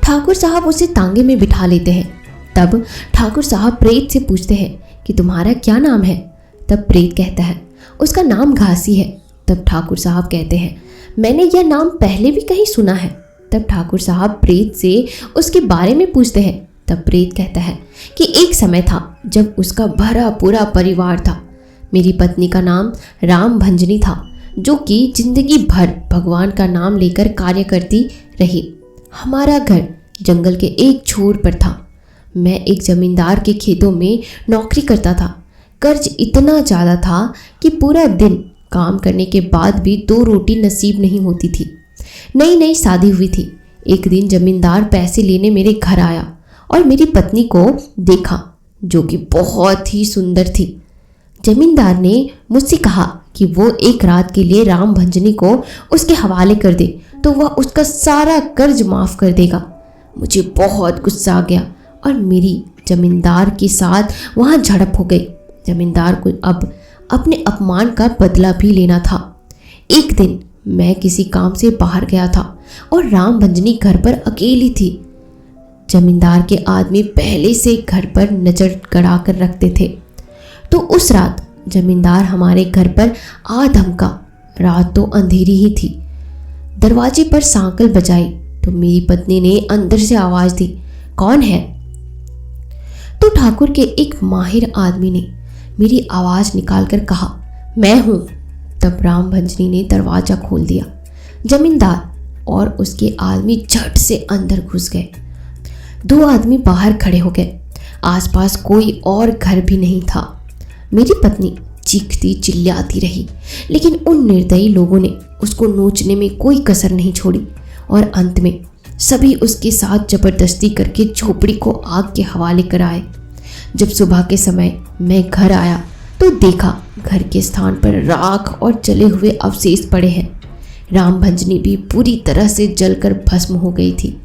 ठाकुर साहब उसे तांगे में बिठा लेते हैं। तब ठाकुर साहब प्रेत से पूछते हैं कि तुम्हारा क्या नाम है? तब प्रेत कहता है उसका नाम घासी है। तब ठाकुर साहब कहते हैं मैंने यह नाम पहले भी कहीं सुना है। तब ठाकुर साहब प्रेत से उसके बारे में पूछते हैं। तब प्रेत कहता है कि एक समय था जब उसका भरा पूरा परिवार था। मेरी पत्नी का नाम राम भंजनी था, जो कि जिंदगी भर भगवान का नाम लेकर कार्य करती रही। हमारा घर जंगल के एक छोर पर था। मैं एक जमींदार के खेतों में नौकरी करता था। कर्ज इतना ज़्यादा था कि पूरा दिन काम करने के बाद भी 2 रोटी नसीब नहीं होती थी। नई नई शादी हुई थी, एक दिन जमींदार पैसे लेने मेरे घर आया और मेरी पत्नी को देखा जो कि बहुत ही सुंदर थी। जमींदार ने मुझसे कहा कि वो एक रात के लिए राम भंजनी को उसके हवाले कर दे तो वह उसका सारा कर्ज माफ़ कर देगा। मुझे बहुत गुस्सा आ गया और मेरी जमींदार के साथ वहाँ झड़प हो गई। जमींदार को अब अपने अपमान का बदला भी लेना था। एक दिन मैं किसी काम से बाहर गया था और राम भंजनी घर पर अकेली थी। जमींदार के आदमी पहले से घर पर नज़र गड़ा कर रखते थे, तो उस रात जमींदार हमारे घर पर आ धमका। रात तो अंधेरी ही थी। दरवाजे पर सांकल बजाई तो मेरी पत्नी ने अंदर से आवाज़ दी, कौन है? तो ठाकुर के एक माहिर आदमी ने मेरी आवाज़ निकालकर कहा, मैं हूँ। तब राम भंजनी ने दरवाज़ा खोल दिया। जमींदार और उसके आदमी झट से अंदर घुस गए। 2 आदमी बाहर खड़े हो गए। आसपास कोई और घर भी नहीं था। मेरी पत्नी चीखती चिल्लाती रही, लेकिन उन निर्दयी लोगों ने उसको नोचने में कोई कसर नहीं छोड़ी और अंत में सभी उसके साथ जबरदस्ती करके झोपड़ी को आग के हवाले कराए। जब सुबह के समय मैं घर आया तो देखा घर के स्थान पर राख और जले हुए अवशेष पड़े हैं। राम भंजनी भी पूरी तरह से जलकर भस्म हो गई थी।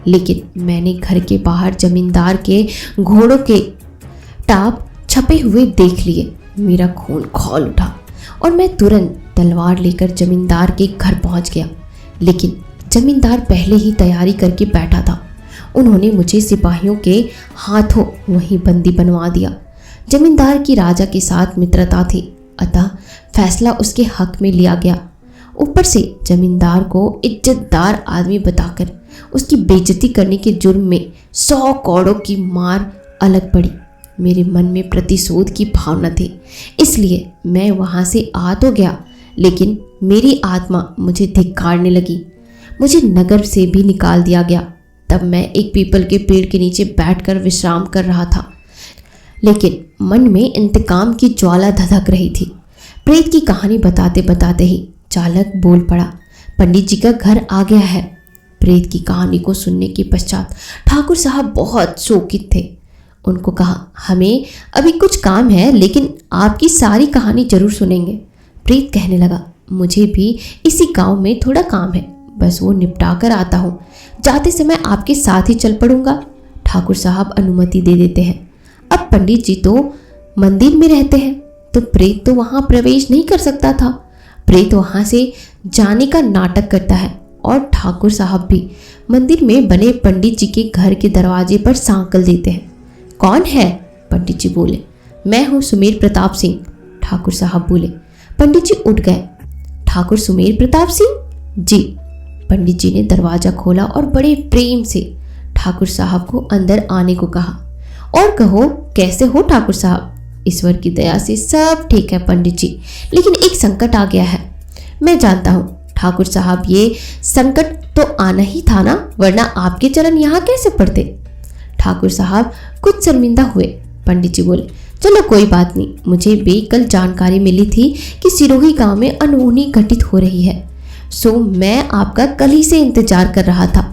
लेकिन मैंने घर के बाहर जमींदार के घोड़ों के टाप छपे हुए देख लिए। मेरा खून खौल उठा और मैं तुरंत तलवार लेकर जमींदार के घर पहुंच गया। लेकिन जमींदार पहले ही तैयारी करके बैठा था। उन्होंने मुझे सिपाहियों के हाथों वहीं बंदी बनवा दिया। जमींदार की राजा के साथ मित्रता थी, अतः फैसला उसके हक में लिया गया। ऊपर से जमींदार को इज्जतदार आदमी बताकर उसकी बेइज्जती करने के जुर्म में 100 कौड़ों की मार अलग पड़ी। मेरे मन में प्रतिशोध की भावना थी, इसलिए मैं वहाँ से आ तो गया, लेकिन मेरी आत्मा मुझे धिक्कारने लगी। मुझे नगर से भी निकाल दिया गया। तब मैं एक पीपल के पेड़ के नीचे बैठकर विश्राम कर रहा था, लेकिन मन में इंतकाम की ज्वाला धधक रही थी। प्रेत की कहानी बताते बताते ही चालक बोल पड़ा, पंडित जी का घर आ गया है। प्रेत की कहानी को सुनने के पश्चात ठाकुर साहब बहुत शोकित थे। उनको कहा, हमें अभी कुछ काम है, लेकिन आपकी सारी कहानी जरूर सुनेंगे। प्रेत कहने लगा, मुझे भी इसी गांव में थोड़ा काम है, बस वो निपटा कर आता हूँ। जाते समय आपके साथ ही चल पड़ूंगा। ठाकुर साहब अनुमति दे देते हैं। अब पंडित जी तो मंदिर में रहते हैं, तो प्रेत तो वहाँ प्रवेश नहीं कर सकता था। प्रेत वहाँ से जाने का नाटक करता है और ठाकुर साहब भी मंदिर में बने पंडित जी के घर के दरवाजे पर सांकल देते हैं। कौन है? पंडित जी बोले, मैं हूँ सुमेर प्रताप सिंह। ठाकुर साहब बोले। पंडित जी उठ गए। ठाकुर सुमेर प्रताप सिंह? जी। पंडित जी ने दरवाज़ा खोला और बड़े प्रेम से ठाकुर साहब को अंदर आने को कहा। और कहो, कैसे हो ठाकुर साहब? ईश्वर की दया से सब ठीक है पंडित जी, लेकिन एक संकट आ गया है। मैं जानता हूँ ठाकुर साहब, ये संकट तो आना ही था ना, वरना आपके चरण यहाँ कैसे पड़ते? ठाकुर साहब कुछ शर्मिंदा हुए। पंडित जी बोले, चलो कोई बात नहीं, मुझे भी कल जानकारी मिली थी कि सिरोही गांव में अनहोनी घटित हो रही है, सो मैं आपका कल ही से इंतजार कर रहा था।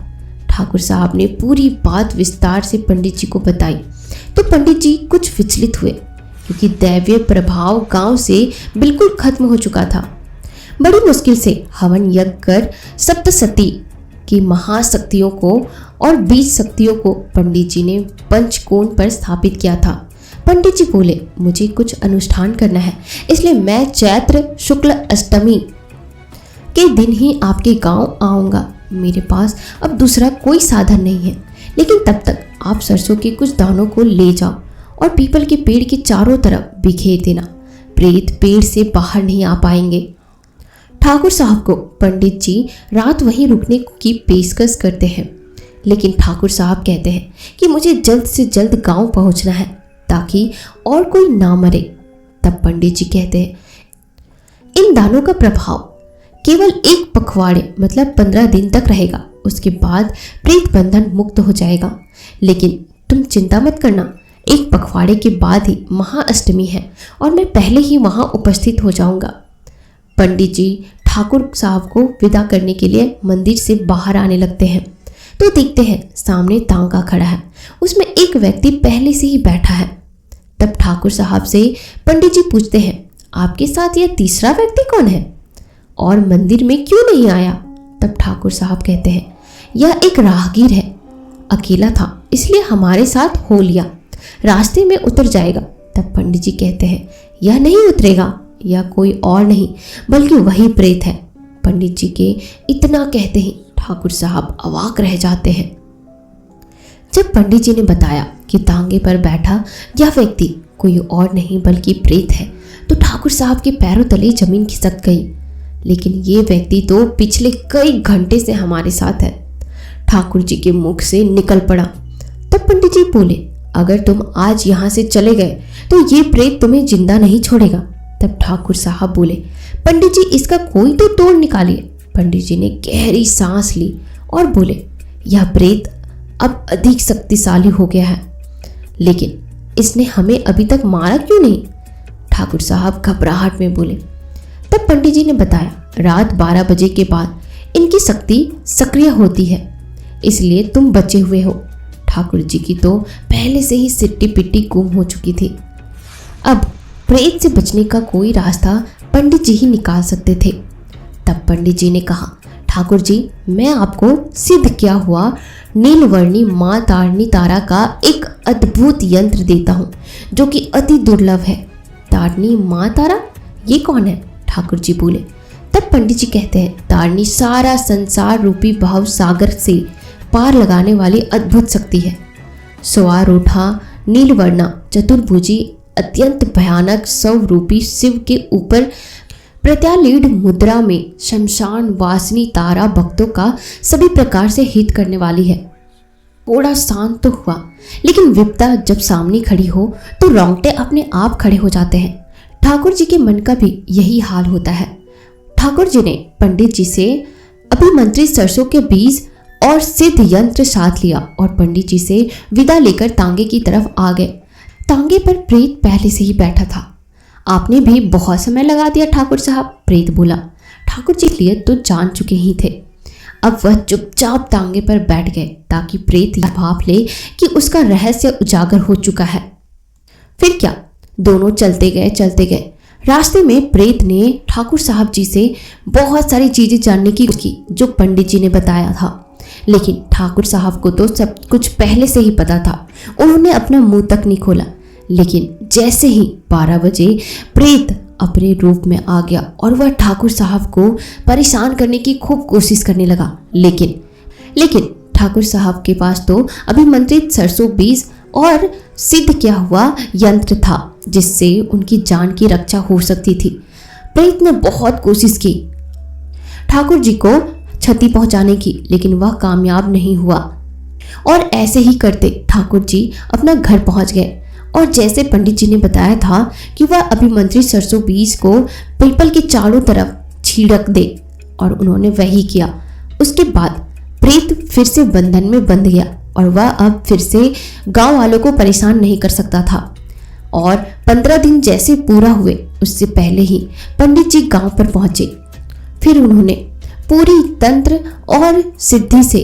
ठाकुर साहब ने पूरी बात विस्तार से पंडित जी को बताई तो पंडित जी कुछ विचलित हुए, क्योंकि दैवीय प्रभाव गांव से बिल्कुल खत्म हो चुका था। बड़ी मुश्किल से हवन यज्ञ कर सप्तसती की महाशक्तियों को और 20 शक्तियों को पंडित जी ने पंचकोण पर स्थापित किया था। पंडित जी बोले, मुझे कुछ अनुष्ठान करना है, इसलिए मैं चैत्र शुक्ल अष्टमी के दिन ही आपके गांव आऊँगा। मेरे पास अब दूसरा कोई साधन नहीं है, लेकिन तब तक आप सरसों के कुछ दानों को ले जाओ और पीपल के पेड़ के चारों तरफ बिखेर देना। प्रेत पेड़ से बाहर नहीं आ पाएंगे। ठाकुर साहब को पंडित जी रात वहीं रुकने की पेशकश करते हैं, लेकिन ठाकुर साहब कहते हैं कि मुझे जल्द से जल्द गांव पहुंचना है ताकि और कोई ना मरे। तब पंडित जी कहते हैं, इन दानों का प्रभाव केवल एक पखवाड़े मतलब 15 दिन तक रहेगा, उसके बाद प्रेत बंधन मुक्त हो जाएगा। लेकिन तुम चिंता मत करना, एक पखवाड़े के बाद ही महाअष्टमी है और मैं पहले ही वहां उपस्थित हो जाऊंगा। पंडित जी ठाकुर साहब को विदा करने के लिए मंदिर से बाहर आने लगते हैं। तो देखते हैं सामने तांगा खड़ा है, उसमें एक व्यक्ति पहले से ही बैठा है। तब ठाकुर साहब से पंडित जी पूछते हैं, आपके साथ यह तीसरा व्यक्ति कौन है और मंदिर में क्यों नहीं आया? तब ठाकुर साहब कहते हैं, यह एक राहगीर है, अकेला था इसलिए हमारे साथ हो लिया, रास्ते में उतर जाएगा। तब पंडित जी कहते हैं, यह नहीं उतरेगा, यह कोई और नहीं बल्कि वही प्रेत है। पंडित जी के इतना कहते ही ठाकुर साहब अवाक रह जाते हैं। जब पंडित जी ने बताया कि तांगे पर बैठा यह व्यक्ति कोई और नहीं बल्कि प्रेत है, तो ठाकुर साहब के पैरों तले जमीन खिसक गई। लेकिन ये व्यक्ति तो पिछले कई घंटे से हमारे साथ है, ठाकुर जी के मुख से निकल पड़ा। तब पंडित जी बोले, अगर तुम आज यहाँ से चले गए तो ये प्रेत तुम्हें जिंदा नहीं छोड़ेगा। तब ठाकुर साहब बोले, पंडित जी इसका कोई तो तोड़ निकालिए। पंडित जी ने गहरी सांस ली और बोले, यह प्रेत अब अधिक शक्तिशाली हो गया है, लेकिन इसने हमें अभी तक मारा क्यों नहीं? ठाकुर साहब घबराहट में बोले। तब पंडित जी ने बताया, रात 12 बजे के बाद इनकी शक्ति सक्रिय होती है, इसलिए तुम बचे हुए हो। ठाकुर जी की तो पहले से ही सिट्टी पिट्टी गुम हो चुकी थी। अब प्रेत से बचने का कोई रास्ता पंडित जी ही निकाल सकते थे। तब पंडित जी ने कहा, ठाकुर जी मैं आपको सिद्ध किया हुआ नीलवर्णी माँ तारणी तारा का एक अद्भुत यंत्र देता हूँ जो कि अति दुर्लभ है। तारणी माँ तारा, ये कौन है? ठाकुर जी बोले। तब पंडित जी कहते हैं, तारणी सारा संसार रूपी भाव सागर से पार लगाने वाली अद्भुत शक्ति है। स्वारूढ़ा नीलवर्णा चतुर्भुजी अत्यंत भयानक स्वरूपी शिव के ऊपर प्रत्यालीढ़ मुद्रा में शमशान वासिनी तारा भक्तों का सभी प्रकार से हित करने वाली है। थोड़ा शांत तो हुआ, लेकिन विपदा जब सामने खड़ी हो तो रोंगटे अपने आप खड़े हो जाते हैं। ठाकुर जी के मन का भी यही हाल होता है। ठाकुर जी ने पंडित जी से अभिमंत्रित सरसों के बीज और सिद्ध यंत्र साथ लिया और पंडित जी से विदा लेकर तांगे की तरफ आ गए। तांगे पर प्रेत पहले से ही बैठा था। आपने भी बहुत समय लगा दिया ठाकुर साहब, प्रेत बोला। ठाकुर जी लिए तो जान चुके ही थे। अब वह चुपचाप तांगे पर बैठ गए ताकि प्रेत यह भाप ले कि उसका रहस्य उजागर हो चुका है। फिर क्या, दोनों चलते गए। रास्ते में प्रेत ने ठाकुर साहब जी से बहुत सारी चीजें जानने की कोशिश की जो पंडित जी ने बताया था, लेकिन ठाकुर साहब को तो सब कुछ पहले से ही पता था। उन्होंने अपना मुंह तक नहीं खोला। लेकिन जैसे ही 12 बजे प्रेत अपने रूप में आ गया और वह ठाकुर साहब को परेशान करने की खूब कोशिश करने लगा। लेकिन ठाकुर साहब के पास तो अभिमंत्रित सरसों बीज और सिद्ध किया हुआ यंत्र था जिससे उनकी जान की रक्षा हो सकती थी। प्रेत ने बहुत कोशिश की ठाकुर जी को क्षति पहुंचाने की, लेकिन वह कामयाब नहीं हुआ। और ऐसे ही करते ठाकुर जी अपना घर पहुंच गए और जैसे पंडित जी ने बताया था कि वह अभिमंत्रित सरसों बीज को पीपल के चारों तरफ छिड़क दे, और उन्होंने वही किया। उसके बाद प्रेत फिर से बंधन में बंध गया और वह अब फिर से गांव वालों को परेशान नहीं कर सकता था। और 15 दिन जैसे पूरा हुए उससे पहले ही पंडित जी गांव पर पहुंचे। फिर उन्होंने पूरी तंत्र और सिद्धि से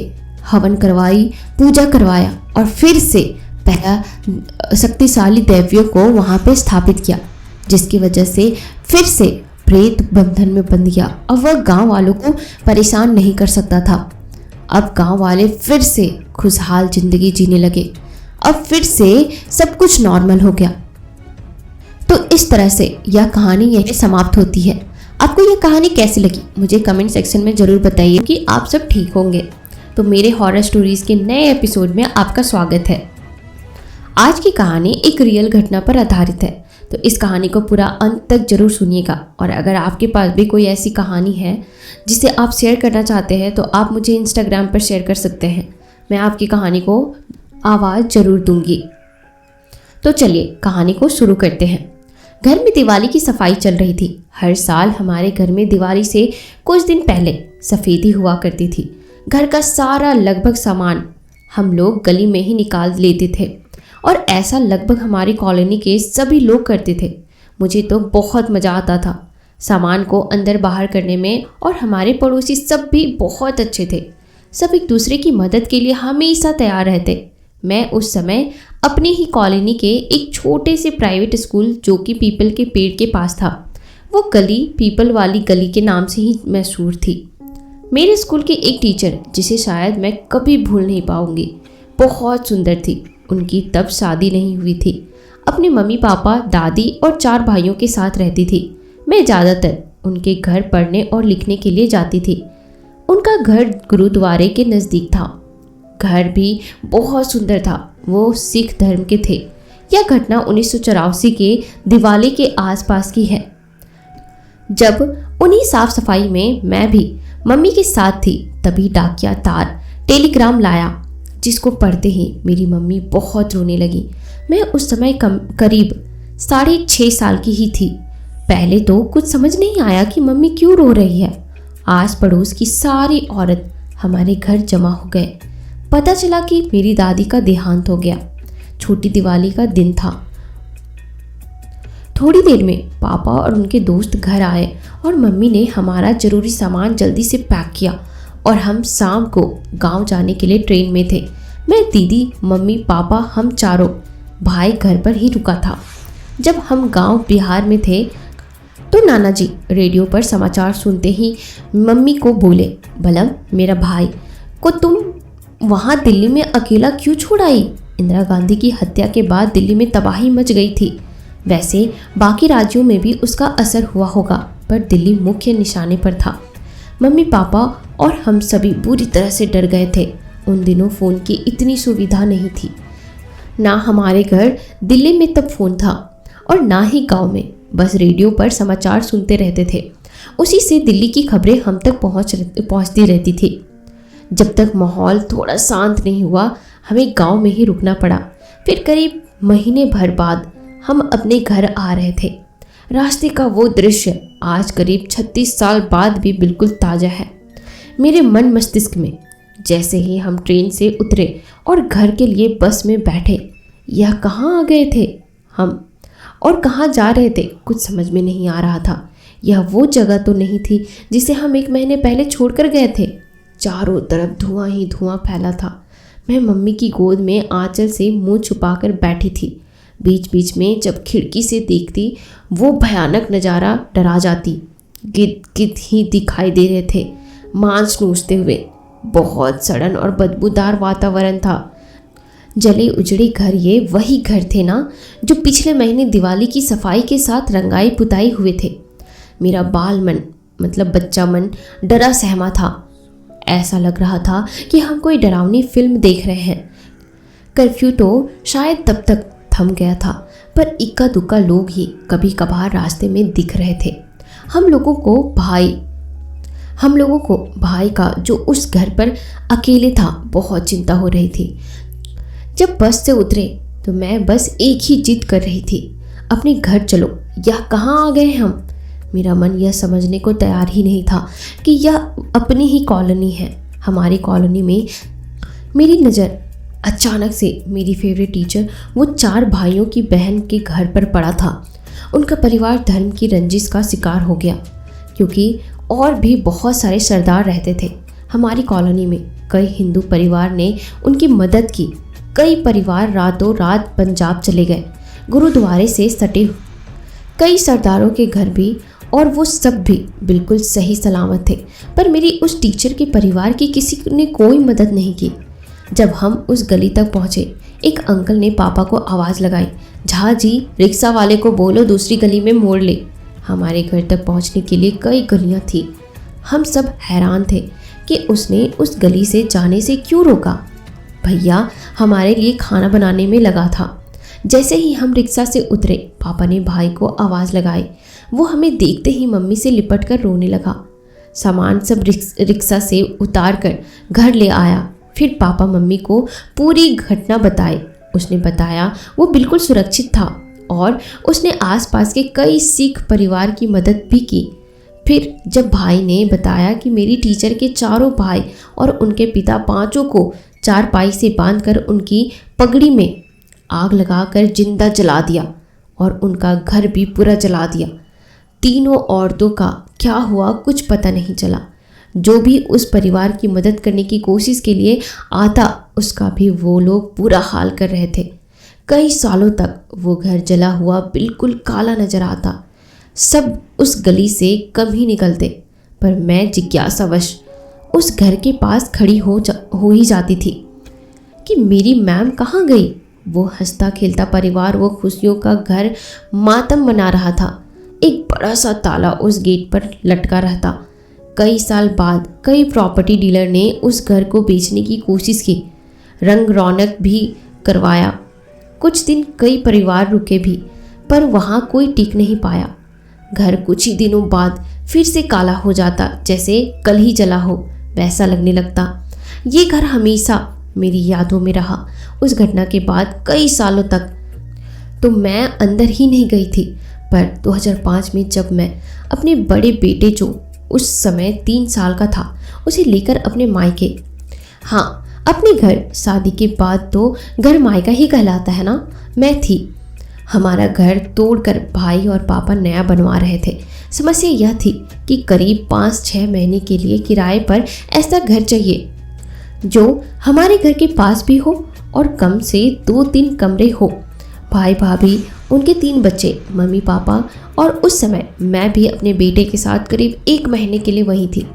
हवन करवाई, पूजा करवाया और फिर से पहला शक्तिशाली दैवियों को वहां पे स्थापित किया, जिसकी वजह से फिर से प्रेत बंधन में बंध गया। अब वह गांव वालों को परेशान नहीं कर सकता था। अब गांव वाले फिर से खुशहाल जिंदगी जीने लगे। अब फिर से सब कुछ नॉर्मल हो गया। तो इस तरह से यह कहानी यहीं समाप्त होती है। आपको यह कहानी कैसी लगी मुझे कमेंट सेक्शन में ज़रूर बताइए कि आप सब ठीक होंगे। तो मेरे हॉरर स्टोरीज़ के नए एपिसोड में आपका स्वागत है। आज की कहानी एक रियल घटना पर आधारित है, तो इस कहानी को पूरा अंत तक जरूर सुनिएगा। और अगर आपके पास भी कोई ऐसी कहानी है जिसे आप शेयर करना चाहते हैं तो आप मुझे इंस्टाग्राम पर शेयर कर सकते हैं। मैं आपकी कहानी को आवाज़ जरूर दूंगी। तो चलिए कहानी को शुरू करते हैं। घर में दिवाली की सफाई चल रही थी। हर साल हमारे घर में दिवाली से कुछ दिन पहले सफ़ेदी हुआ करती थी। घर का सारा लगभग सामान हम लोग गली में ही निकाल लेते थे और ऐसा लगभग हमारी कॉलोनी के सभी लोग करते थे। मुझे तो बहुत मज़ा आता था सामान को अंदर बाहर करने में, और हमारे पड़ोसी सब भी बहुत अच्छे थे। सब एक दूसरे की मदद के लिए हमेशा तैयार रहते। मैं उस समय अपने ही कॉलोनी के एक छोटे से प्राइवेट स्कूल जो कि पीपल के पेड़ के पास था, वो गली पीपल वाली गली के नाम से ही मशहूर थी। मेरे स्कूल के एक टीचर जिसे शायद मैं कभी भूल नहीं पाऊंगी, बहुत सुंदर थी। उनकी तब शादी नहीं हुई थी, अपने मम्मी पापा दादी और 4 भाइयों के साथ रहती थी। मैं ज़्यादातर उनके घर पढ़ने और लिखने के लिए जाती थी। उनका घर गुरुद्वारे के नज़दीक था। घर भी बहुत सुंदर था। वो सिख धर्म के थे। यह घटना 1984 के दिवाली के आसपास की है, जब उन्हीं साफ सफाई में मैं भी मम्मी के साथ थी। तभी डाकिया तार टेलीग्राम लाया, जिसको पढ़ते ही मेरी मम्मी बहुत रोने लगी। मैं उस समय करीब 6.5 साल की ही थी। पहले तो कुछ समझ नहीं आया कि मम्मी क्यों रो रही है। आस पड़ोस की सारी औरत हमारे घर जमा हो गए। पता चला कि मेरी दादी का देहांत हो गया। छोटी दिवाली का दिन था। थोड़ी देर में पापा और उनके दोस्त घर आए और मम्मी ने हमारा ज़रूरी सामान जल्दी से पैक किया और हम शाम को गांव जाने के लिए ट्रेन में थे। मैं, दीदी, मम्मी, पापा, हम चारों भाई घर पर ही रुका था। जब हम गांव बिहार में थे तो नाना जी रेडियो पर समाचार सुनते ही मम्मी को बोले, बलम, मेरा भाई को तुम वहाँ दिल्ली में अकेला क्यों छोड़ आई? इंदिरा गांधी की हत्या के बाद दिल्ली में तबाही मच गई थी। वैसे बाकी राज्यों में भी उसका असर हुआ होगा, पर दिल्ली मुख्य निशाने पर था। मम्मी पापा और हम सभी बुरी तरह से डर गए थे। उन दिनों फ़ोन की इतनी सुविधा नहीं थी। ना हमारे घर दिल्ली में तब फ़ोन था और ना ही गांव में। बस रेडियो पर समाचार सुनते रहते थे। उसी से दिल्ली की खबरें हम तक पहुंचती रहती थी। जब तक माहौल थोड़ा शांत नहीं हुआ, हमें गांव में ही रुकना पड़ा। फिर करीब महीने भर बाद हम अपने घर आ रहे थे। रास्ते का वो दृश्य आज करीब 36 साल बाद भी बिल्कुल ताज़ा है मेरे मन मस्तिष्क में। जैसे ही हम ट्रेन से उतरे और घर के लिए बस में बैठे, यह कहाँ आ गए थे हम और कहाँ जा रहे थे, कुछ समझ में नहीं आ रहा था। यह वो जगह तो नहीं थी जिसे हम 1 महीने पहले छोड़कर गए थे। चारों तरफ धुआं ही धुआं फैला था। मैं मम्मी की गोद में आंचल से मुंह छुपाकर बैठी थी। बीच बीच में जब खिड़की से देखती, वो भयानक नज़ारा डरा जाती। गिद्ध ही दिखाई दे रहे थे, मांस नूचते हुए। बहुत सड़न और बदबूदार वातावरण था। जले उजड़े घर, ये वही घर थे ना जो पिछले महीने दिवाली की सफाई के साथ रंगाई पुताई हुए थे। मेरा बाल मन, मतलब बच्चा मन, डरा सहमा था। ऐसा लग रहा था कि हम कोई डरावनी फिल्म देख रहे हैं। कर्फ्यू तो शायद तब तक थम गया था, पर इक्का दुक्का लोग ही कभी कभार रास्ते में दिख रहे थे। हम लोगों को भाई का, जो उस घर पर अकेले था, बहुत चिंता हो रही थी। जब बस से उतरे तो मैं बस एक ही जिद कर रही थी, अपने घर चलो। यह कहाँ आ गए हम? मेरा मन यह समझने को तैयार ही नहीं था कि यह अपनी ही कॉलोनी है। हमारी कॉलोनी में मेरी नज़र अचानक से मेरी फेवरेट टीचर, वो 4 भाइयों की बहन के घर पर पड़ा था। उनका परिवार धर्म की रंजिश का शिकार हो गया, क्योंकि और भी बहुत सारे सरदार रहते थे हमारी कॉलोनी में। कई हिंदू परिवार ने उनकी मदद की। कई परिवार रातों रात पंजाब चले गए, गुरुद्वारे से सटे कई सरदारों के घर भी, और वो सब भी बिल्कुल सही सलामत थे। पर मेरी उस टीचर के परिवार की किसी ने कोई मदद नहीं की। जब हम उस गली तक पहुँचे, एक अंकल ने पापा को आवाज़ लगाई, झा जी, रिक्शा वाले को बोलो दूसरी गली में मोड़ ले। हमारे घर तक पहुँचने के लिए कई गलियाँ थी। हम सब हैरान थे कि उसने उस गली से जाने से क्यों रोका। भैया हमारे लिए खाना बनाने में लगा था। जैसे ही हम रिक्शा से उतरे, पापा ने भाई को आवाज़ लगाई। वो हमें देखते ही मम्मी से लिपट कर रोने लगा। सामान सब रिक्शा से उतार कर घर ले आया। फिर पापा मम्मी को पूरी घटना बताई। उसने बताया वो बिल्कुल सुरक्षित था और उसने आसपास के कई सिख परिवार की मदद भी की। फिर जब भाई ने बताया कि मेरी टीचर के 4 भाई और उनके पिता 5 को चारपाई से बांधकर उनकी पगड़ी में आग लगाकर जिंदा जला दिया और उनका घर भी पूरा जला दिया। 3 औरतों का क्या हुआ कुछ पता नहीं चला। जो भी उस परिवार की मदद करने की कोशिश के लिए आता उसका भी वो लोग बुरा हाल कर रहे थे। कई सालों तक वो घर जला हुआ बिल्कुल काला नजर आता। सब उस गली से कम ही निकलते, पर मैं जिज्ञासावश उस घर के पास खड़ी हो ही जाती थी कि मेरी मैम कहाँ गई। वो हंसता खेलता परिवार, वो खुशियों का घर मातम मना रहा था। एक बड़ा सा ताला उस गेट पर लटका रहता। कई साल बाद कई प्रॉपर्टी डीलर ने उस घर को बेचने की कोशिश की, रंग रौनक भी करवाया। कुछ दिन कई परिवार रुके भी, पर वहाँ कोई टिक नहीं पाया। घर कुछ ही दिनों बाद फिर से काला हो जाता, जैसे कल ही जला हो वैसा लगने लगता। ये घर हमेशा मेरी यादों में रहा। उस घटना के बाद कई सालों तक तो मैं अंदर ही नहीं गई थी, पर 2005 में जब मैं अपने बड़े बेटे, जो उस समय 3 साल का था, उसे लेकर अपने मायके, हाँ अपने घर, शादी के बाद तो घर मायका ही कहलाता है ना, मैं थी। हमारा घर तोड़कर भाई और पापा नया बनवा रहे थे। समस्या यह थी कि करीब 5-6 महीने के लिए किराए पर ऐसा घर चाहिए जो हमारे घर के पास भी हो और कम से 2-3 कमरे हो। भाई भाभी, उनके 3 बच्चे, मम्मी पापा, और उस समय मैं भी अपने बेटे के साथ करीब 1 महीने के लिए वहीं थी।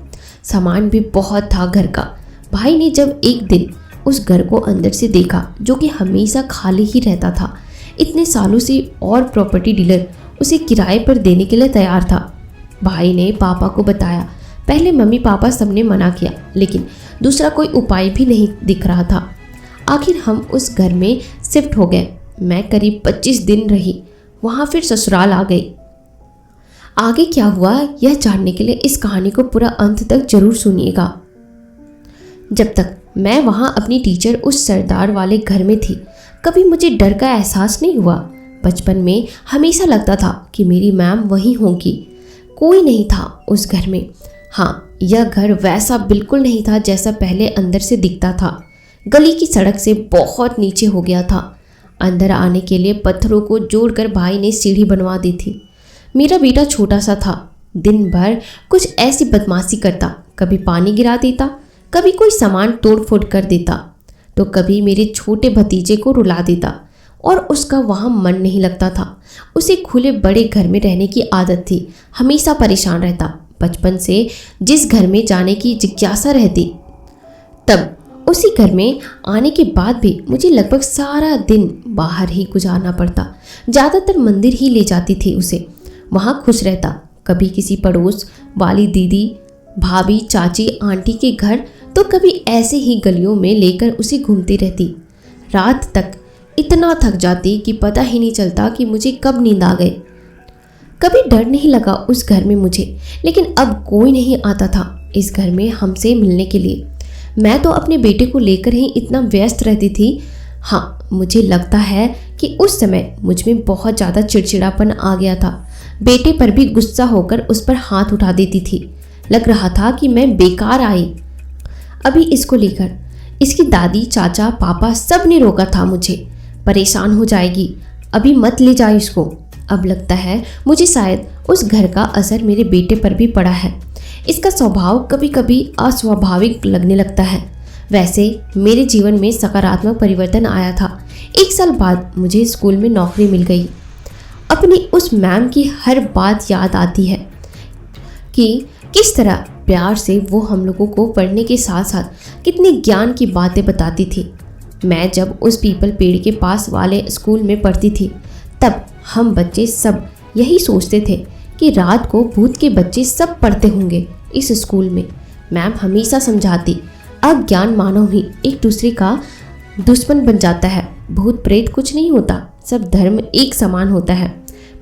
सामान भी बहुत था घर का। भाई ने जब एक दिन उस घर को अंदर से देखा, जो कि हमेशा खाली ही रहता था इतने सालों से, और प्रॉपर्टी डीलर उसे किराए पर देने के लिए तैयार था। भाई ने पापा को बताया। पहले मम्मी पापा सबने मना किया, लेकिन दूसरा कोई उपाय भी नहीं दिख रहा था। आखिर हम उस घर में शिफ्ट हो गए। मैं करीब 25 दिन रही वहाँ, फिर ससुराल आ गई। आगे क्या हुआ यह जानने के लिए इस कहानी को पूरा अंत तक जरूर सुनिएगा। जब तक मैं वहाँ अपनी टीचर उस सरदार वाले घर में थी, कभी मुझे डर का एहसास नहीं हुआ। बचपन में हमेशा लगता था कि मेरी मैम वहीं होगी। कोई नहीं था उस घर में। हाँ, यह घर वैसा बिल्कुल नहीं था जैसा पहले अंदर से दिखता था। गली की सड़क से बहुत नीचे हो गया था। अंदर आने के लिए पत्थरों को जोड़कर भाई ने सीढ़ी बनवा दी थी। मेरा बेटा छोटा सा था, दिन भर कुछ ऐसी बदमाशी करता। कभी पानी गिरा देता, कभी कोई सामान तोड़ फोड़ कर देता, तो कभी मेरे छोटे भतीजे को रुला देता, और उसका वहाँ मन नहीं लगता था। उसे खुले बड़े घर में रहने की आदत थी, हमेशा परेशान रहता। बचपन से जिस घर में जाने की जिज्ञासा रहती, तब उसी घर में आने के बाद भी मुझे लगभग सारा दिन बाहर ही गुजारना पड़ता। ज़्यादातर मंदिर ही ले जाती थी उसे, वहाँ खुश रहता। कभी किसी पड़ोस वाली दीदी, भाभी, चाची, आंटी के घर, तो कभी ऐसे ही गलियों में लेकर उसे घूमती रहती। रात तक इतना थक जाती कि पता ही नहीं चलता कि मुझे कब नींद आ गई। कभी डर नहीं लगा उस घर में मुझे, लेकिन अब कोई नहीं आता था इस घर में हमसे मिलने के लिए। मैं तो अपने बेटे को लेकर ही इतना व्यस्त रहती थी। हाँ, मुझे लगता है कि उस समय मुझ में बहुत ज़्यादा चिड़चिड़ापन आ गया था। बेटे पर भी गुस्सा होकर उस पर हाथ उठा देती थी। लग रहा था कि मैं बेकार आई। अभी इसको लेकर इसकी दादी, चाचा, पापा सब ने रोका था मुझे। परेशान हो जाएगी, अभी मत ले जाओ इसको। अब लगता है मुझे शायद उस घर का असर मेरे बेटे पर भी पड़ा है। इसका स्वभाव कभी कभी अस्वाभाविक लगने लगता है। वैसे मेरे जीवन में सकारात्मक परिवर्तन आया था। 1 साल बाद मुझे स्कूल में नौकरी मिल गई। अपनी उस मैम की हर बात याद आती है कि किस तरह प्यार से वो हम लोगों को पढ़ने के साथ साथ कितनी ज्ञान की बातें बताती थी। मैं जब उस पीपल पेड़ के पास वाले स्कूल में पढ़ती थी, तब हम बच्चे सब यही सोचते थे कि रात को भूत के बच्चे सब पढ़ते होंगे इस स्कूल में। मैम हमेशा समझाती, अज्ञान मानव ही एक दूसरे का दुश्मन बन जाता है। भूत प्रेत कुछ नहीं होता, सब धर्म एक समान होता है।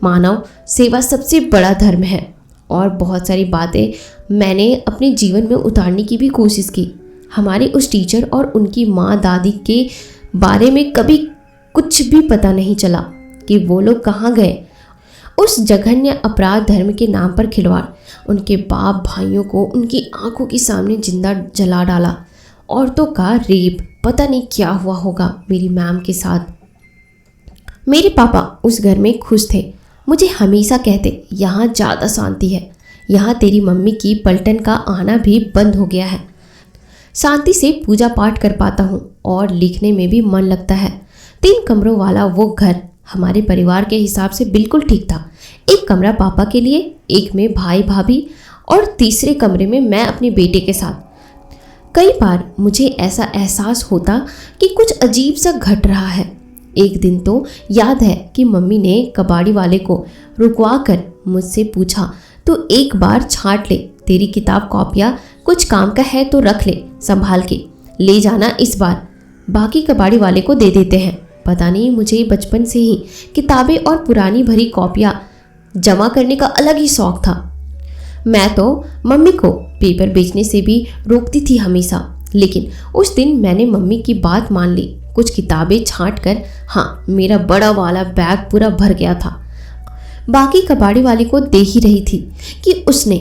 मानव सेवा सबसे बड़ा धर्म है। और बहुत सारी बातें मैंने अपने जीवन में उतारने की भी कोशिश की। हमारे उस टीचर और उनकी माँ दादी के बारे में कभी कुछ भी पता नहीं चला कि वो लोग कहाँ गए। उस जघन्य अपराध धर्म के नाम पर खिलवाड़, उनके बाप भाइयों को उनकी आंखों के सामने जिंदा जला डाला। औरतों का रेप, पता नहीं क्या हुआ होगा मेरी मैम के साथ। मेरे पापा उस घर में खुश थे। मुझे हमेशा कहते, यहाँ ज़्यादा शांति है, यहाँ तेरी मम्मी की पलटन का आना भी बंद हो गया है। शांति से पूजा पाठ कर पाता हूँ और लिखने में भी मन लगता है। 3 कमरों वाला वो घर हमारे परिवार के हिसाब से बिल्कुल ठीक था। एक कमरा पापा के लिए, एक में भाई भाभी और तीसरे कमरे में मैं अपने बेटे के साथ। कई बार मुझे ऐसा एहसास होता कि कुछ अजीब सा घट रहा है। एक दिन तो याद है कि मम्मी ने कबाड़ी वाले को रुकवा कर मुझसे पूछा, तो एक बार छांट ले, तेरी किताब कॉपियाँ कुछ काम का है तो रख ले, संभाल के ले जाना, इस बार बाकी कबाड़ी वाले को दे देते हैं। पता नहीं, मुझे बचपन से ही किताबें और पुरानी भरी कॉपियाँ जमा करने का अलग ही शौक था। मैं तो मम्मी को पेपर बेचने से भी रोकती थी हमेशा, लेकिन उस दिन मैंने मम्मी की बात मान ली। कुछ किताबें छांट कर, हाँ, मेरा बड़ा वाला बैग पूरा भर गया था। बाकी कबाड़ी वाले को देख ही रही थी कि उसने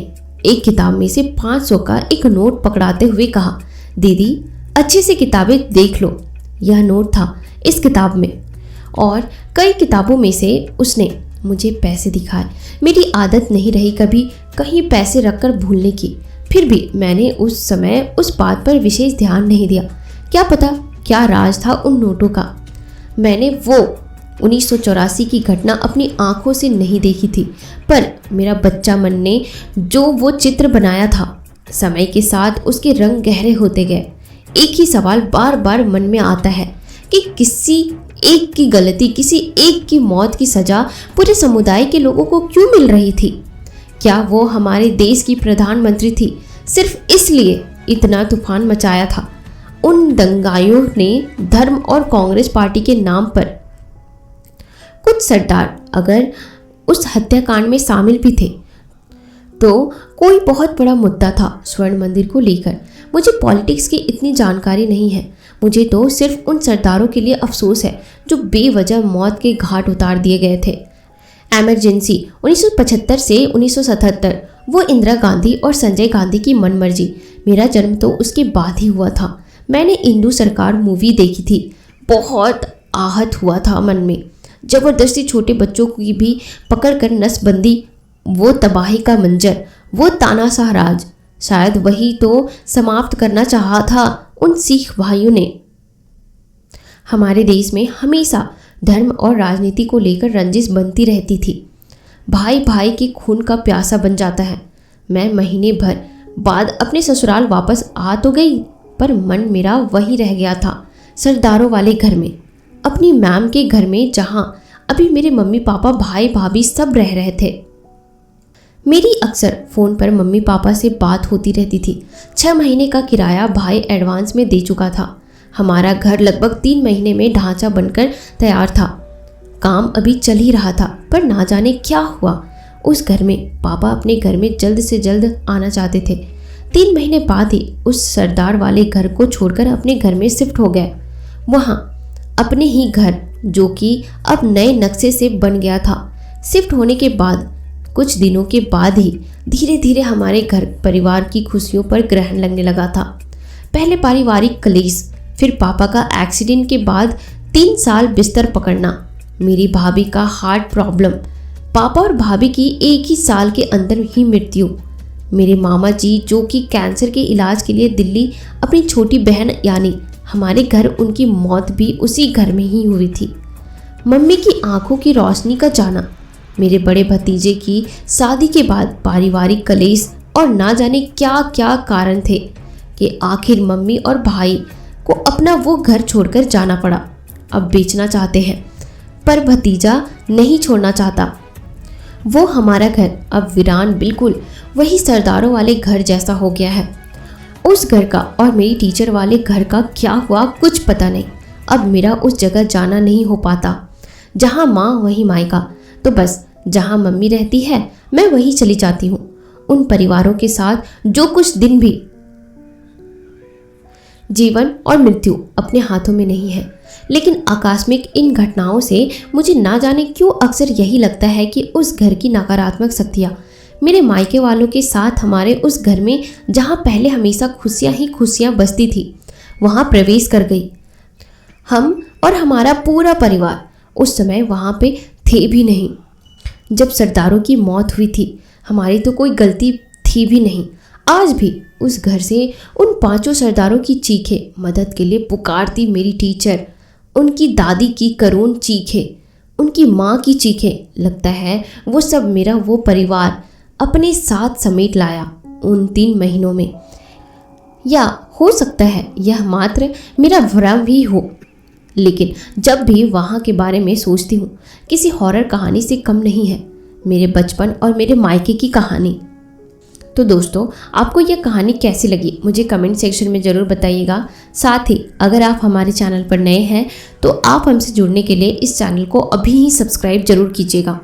एक किताब में से 500 का एक नोट पकड़ाते हुए कहा, दीदी अच्छे से किताबें देख लो। यह नोट था इस किताब में, और कई किताबों में से उसने मुझे पैसे दिखाए। मेरी आदत नहीं रही कभी कहीं पैसे रखकर भूलने की, फिर भी मैंने उस समय उस बात पर विशेष ध्यान नहीं दिया। क्या पता क्या राज था उन नोटों का। मैंने वो 1984 की घटना अपनी आंखों से नहीं देखी थी, पर मेरा बच्चा मन ने जो वो चित्र बनाया था, समय के साथ उसके रंग गहरे होते गए। एक ही सवाल बार बार मन में आता है कि किसी एक की गलती, किसी एक की मौत की सजा पूरे समुदाय के लोगों को क्यों मिल रही थी? क्या वो हमारे देश की प्रधानमंत्री थी, सिर्फ इसलिए इतना तूफान मचाया था? उन दंगाइयों ने धर्म और कांग्रेस पार्टी के नाम पर कुछ सरदार अगर उस हत्याकांड में शामिल भी थे तो कोई बहुत बड़ा मुद्दा था स्वर्ण मंदिर को लेकर। मुझे पॉलिटिक्स की इतनी जानकारी नहीं है। मुझे तो सिर्फ उन सरदारों के लिए अफसोस है जो बेवजह मौत के घाट उतार दिए गए थे। एमरजेंसी 1975 से 1977, वो इंदिरा गांधी और संजय गांधी की मनमर्जी। मेरा जन्म तो उसके बाद ही हुआ था। मैंने इंदू सरकार मूवी देखी थी, बहुत आहत हुआ था मन में। जबरदस्ती छोटे बच्चों की भी पकड़कर नसबंदी, वो तबाही का मंजर, वो तानाशाह राज, शायद वही तो समाप्त करना चाहा था उन सिख भाइयों ने। हमारे देश में हमेशा धर्म और राजनीति को लेकर रंजिश बनती रहती थी। भाई भाई के खून का प्यासा बन जाता है। मैं महीने भर बाद अपने ससुराल वापस आ तो गई, पर मन मेरा वहीं रह गया था, सरदारों वाले घर में, अपनी मैम के घर में, जहां अभी मेरे मम्मी पापा भाई भाभी सब रह रहे थे। मेरी अक्सर फ़ोन पर मम्मी पापा से बात होती रहती थी। 6 महीने का किराया भाई एडवांस में दे चुका था। हमारा घर लगभग 3 महीने में ढांचा बनकर तैयार था। काम अभी चल ही रहा था, पर ना जाने क्या हुआ उस घर में। पापा अपने घर में जल्द से जल्द आना चाहते थे। 3 महीने बाद ही उस सरदार वाले घर को छोड़कर अपने घर में शिफ्ट हो गए। वहाँ अपने ही घर, जो कि अब नए नक्शे से बन गया था। शिफ्ट होने के बाद कुछ दिनों के बाद ही धीरे धीरे हमारे घर परिवार की खुशियों पर ग्रहण लगने लगा था। पहले पारिवारिक कलेश, फिर पापा का एक्सीडेंट के बाद 3 साल बिस्तर पकड़ना, मेरी भाभी का हार्ट प्रॉब्लम, पापा और भाभी की एक ही साल के अंदर ही मृत्यु, मेरे मामा जी जो कि कैंसर के इलाज के लिए दिल्ली, अपनी छोटी बहन यानी हमारे घर, उनकी मौत भी उसी घर में ही हुई थी। मम्मी की आंखों की रोशनी का जाना, मेरे बड़े भतीजे की शादी के बाद पारिवारिक कलेश, और ना जाने क्या क्या कारण थे कि आखिर मम्मी और भाई को अपना वो घर छोड़कर जाना पड़ा। अब बेचना चाहते हैं, पर भतीजा नहीं छोड़ना चाहता। वो हमारा घर अब वीरान, बिल्कुल वही सरदारों वाले घर जैसा हो गया है। उस घर का और मेरी टीचर वाले घर का क्या हुआ कुछ पता नहीं। अब मेरा उस जगह जाना नहीं हो पाता। जहाँ माँ वहीं मायका, तो बस जहाँ मम्मी रहती है मैं वहीं चली जाती हूँ। उन परिवारों के साथ जो कुछ दिन भी, जीवन और मृत्यु अपने हाथों में नहीं है। लेकिन आकस्मिक इन घटनाओं से मुझे ना जाने क्यों अक्सर यही लगता है कि उस घर की नकारात्मक शक्तियाँ मेरे मायके वालों के साथ हमारे उस घर में, जहाँ पहले हमेशा खुशियाँ ही खुशियाँ बसती थी, वहाँ प्रवेश कर गई। हम और हमारा पूरा परिवार उस समय वहाँ पे थे भी नहीं। जब सरदारों की मौत हुई थी हमारी तो कोई गलती थी भी नहीं। आज भी उस घर से उन 5 सरदारों की चीखें मदद के लिए पुकारती मेरी टीचर, उनकी दादी की करुण चीखें, उनकी माँ की चीखें, लगता है वो सब मेरा वो परिवार अपने साथ समेट लाया उन 3 महीनों में। या हो सकता है यह मात्र मेरा भ्रम ही हो, लेकिन जब भी वहाँ के बारे में सोचती हूँ किसी हॉरर कहानी से कम नहीं है मेरे बचपन और मेरे मायके की कहानी। तो दोस्तों, आपको यह कहानी कैसी लगी मुझे कमेंट सेक्शन में ज़रूर बताइएगा। साथ ही अगर आप हमारे चैनल पर नए हैं तो आप हमसे जुड़ने के लिए इस चैनल को अभी ही सब्सक्राइब जरूर कीजिएगा।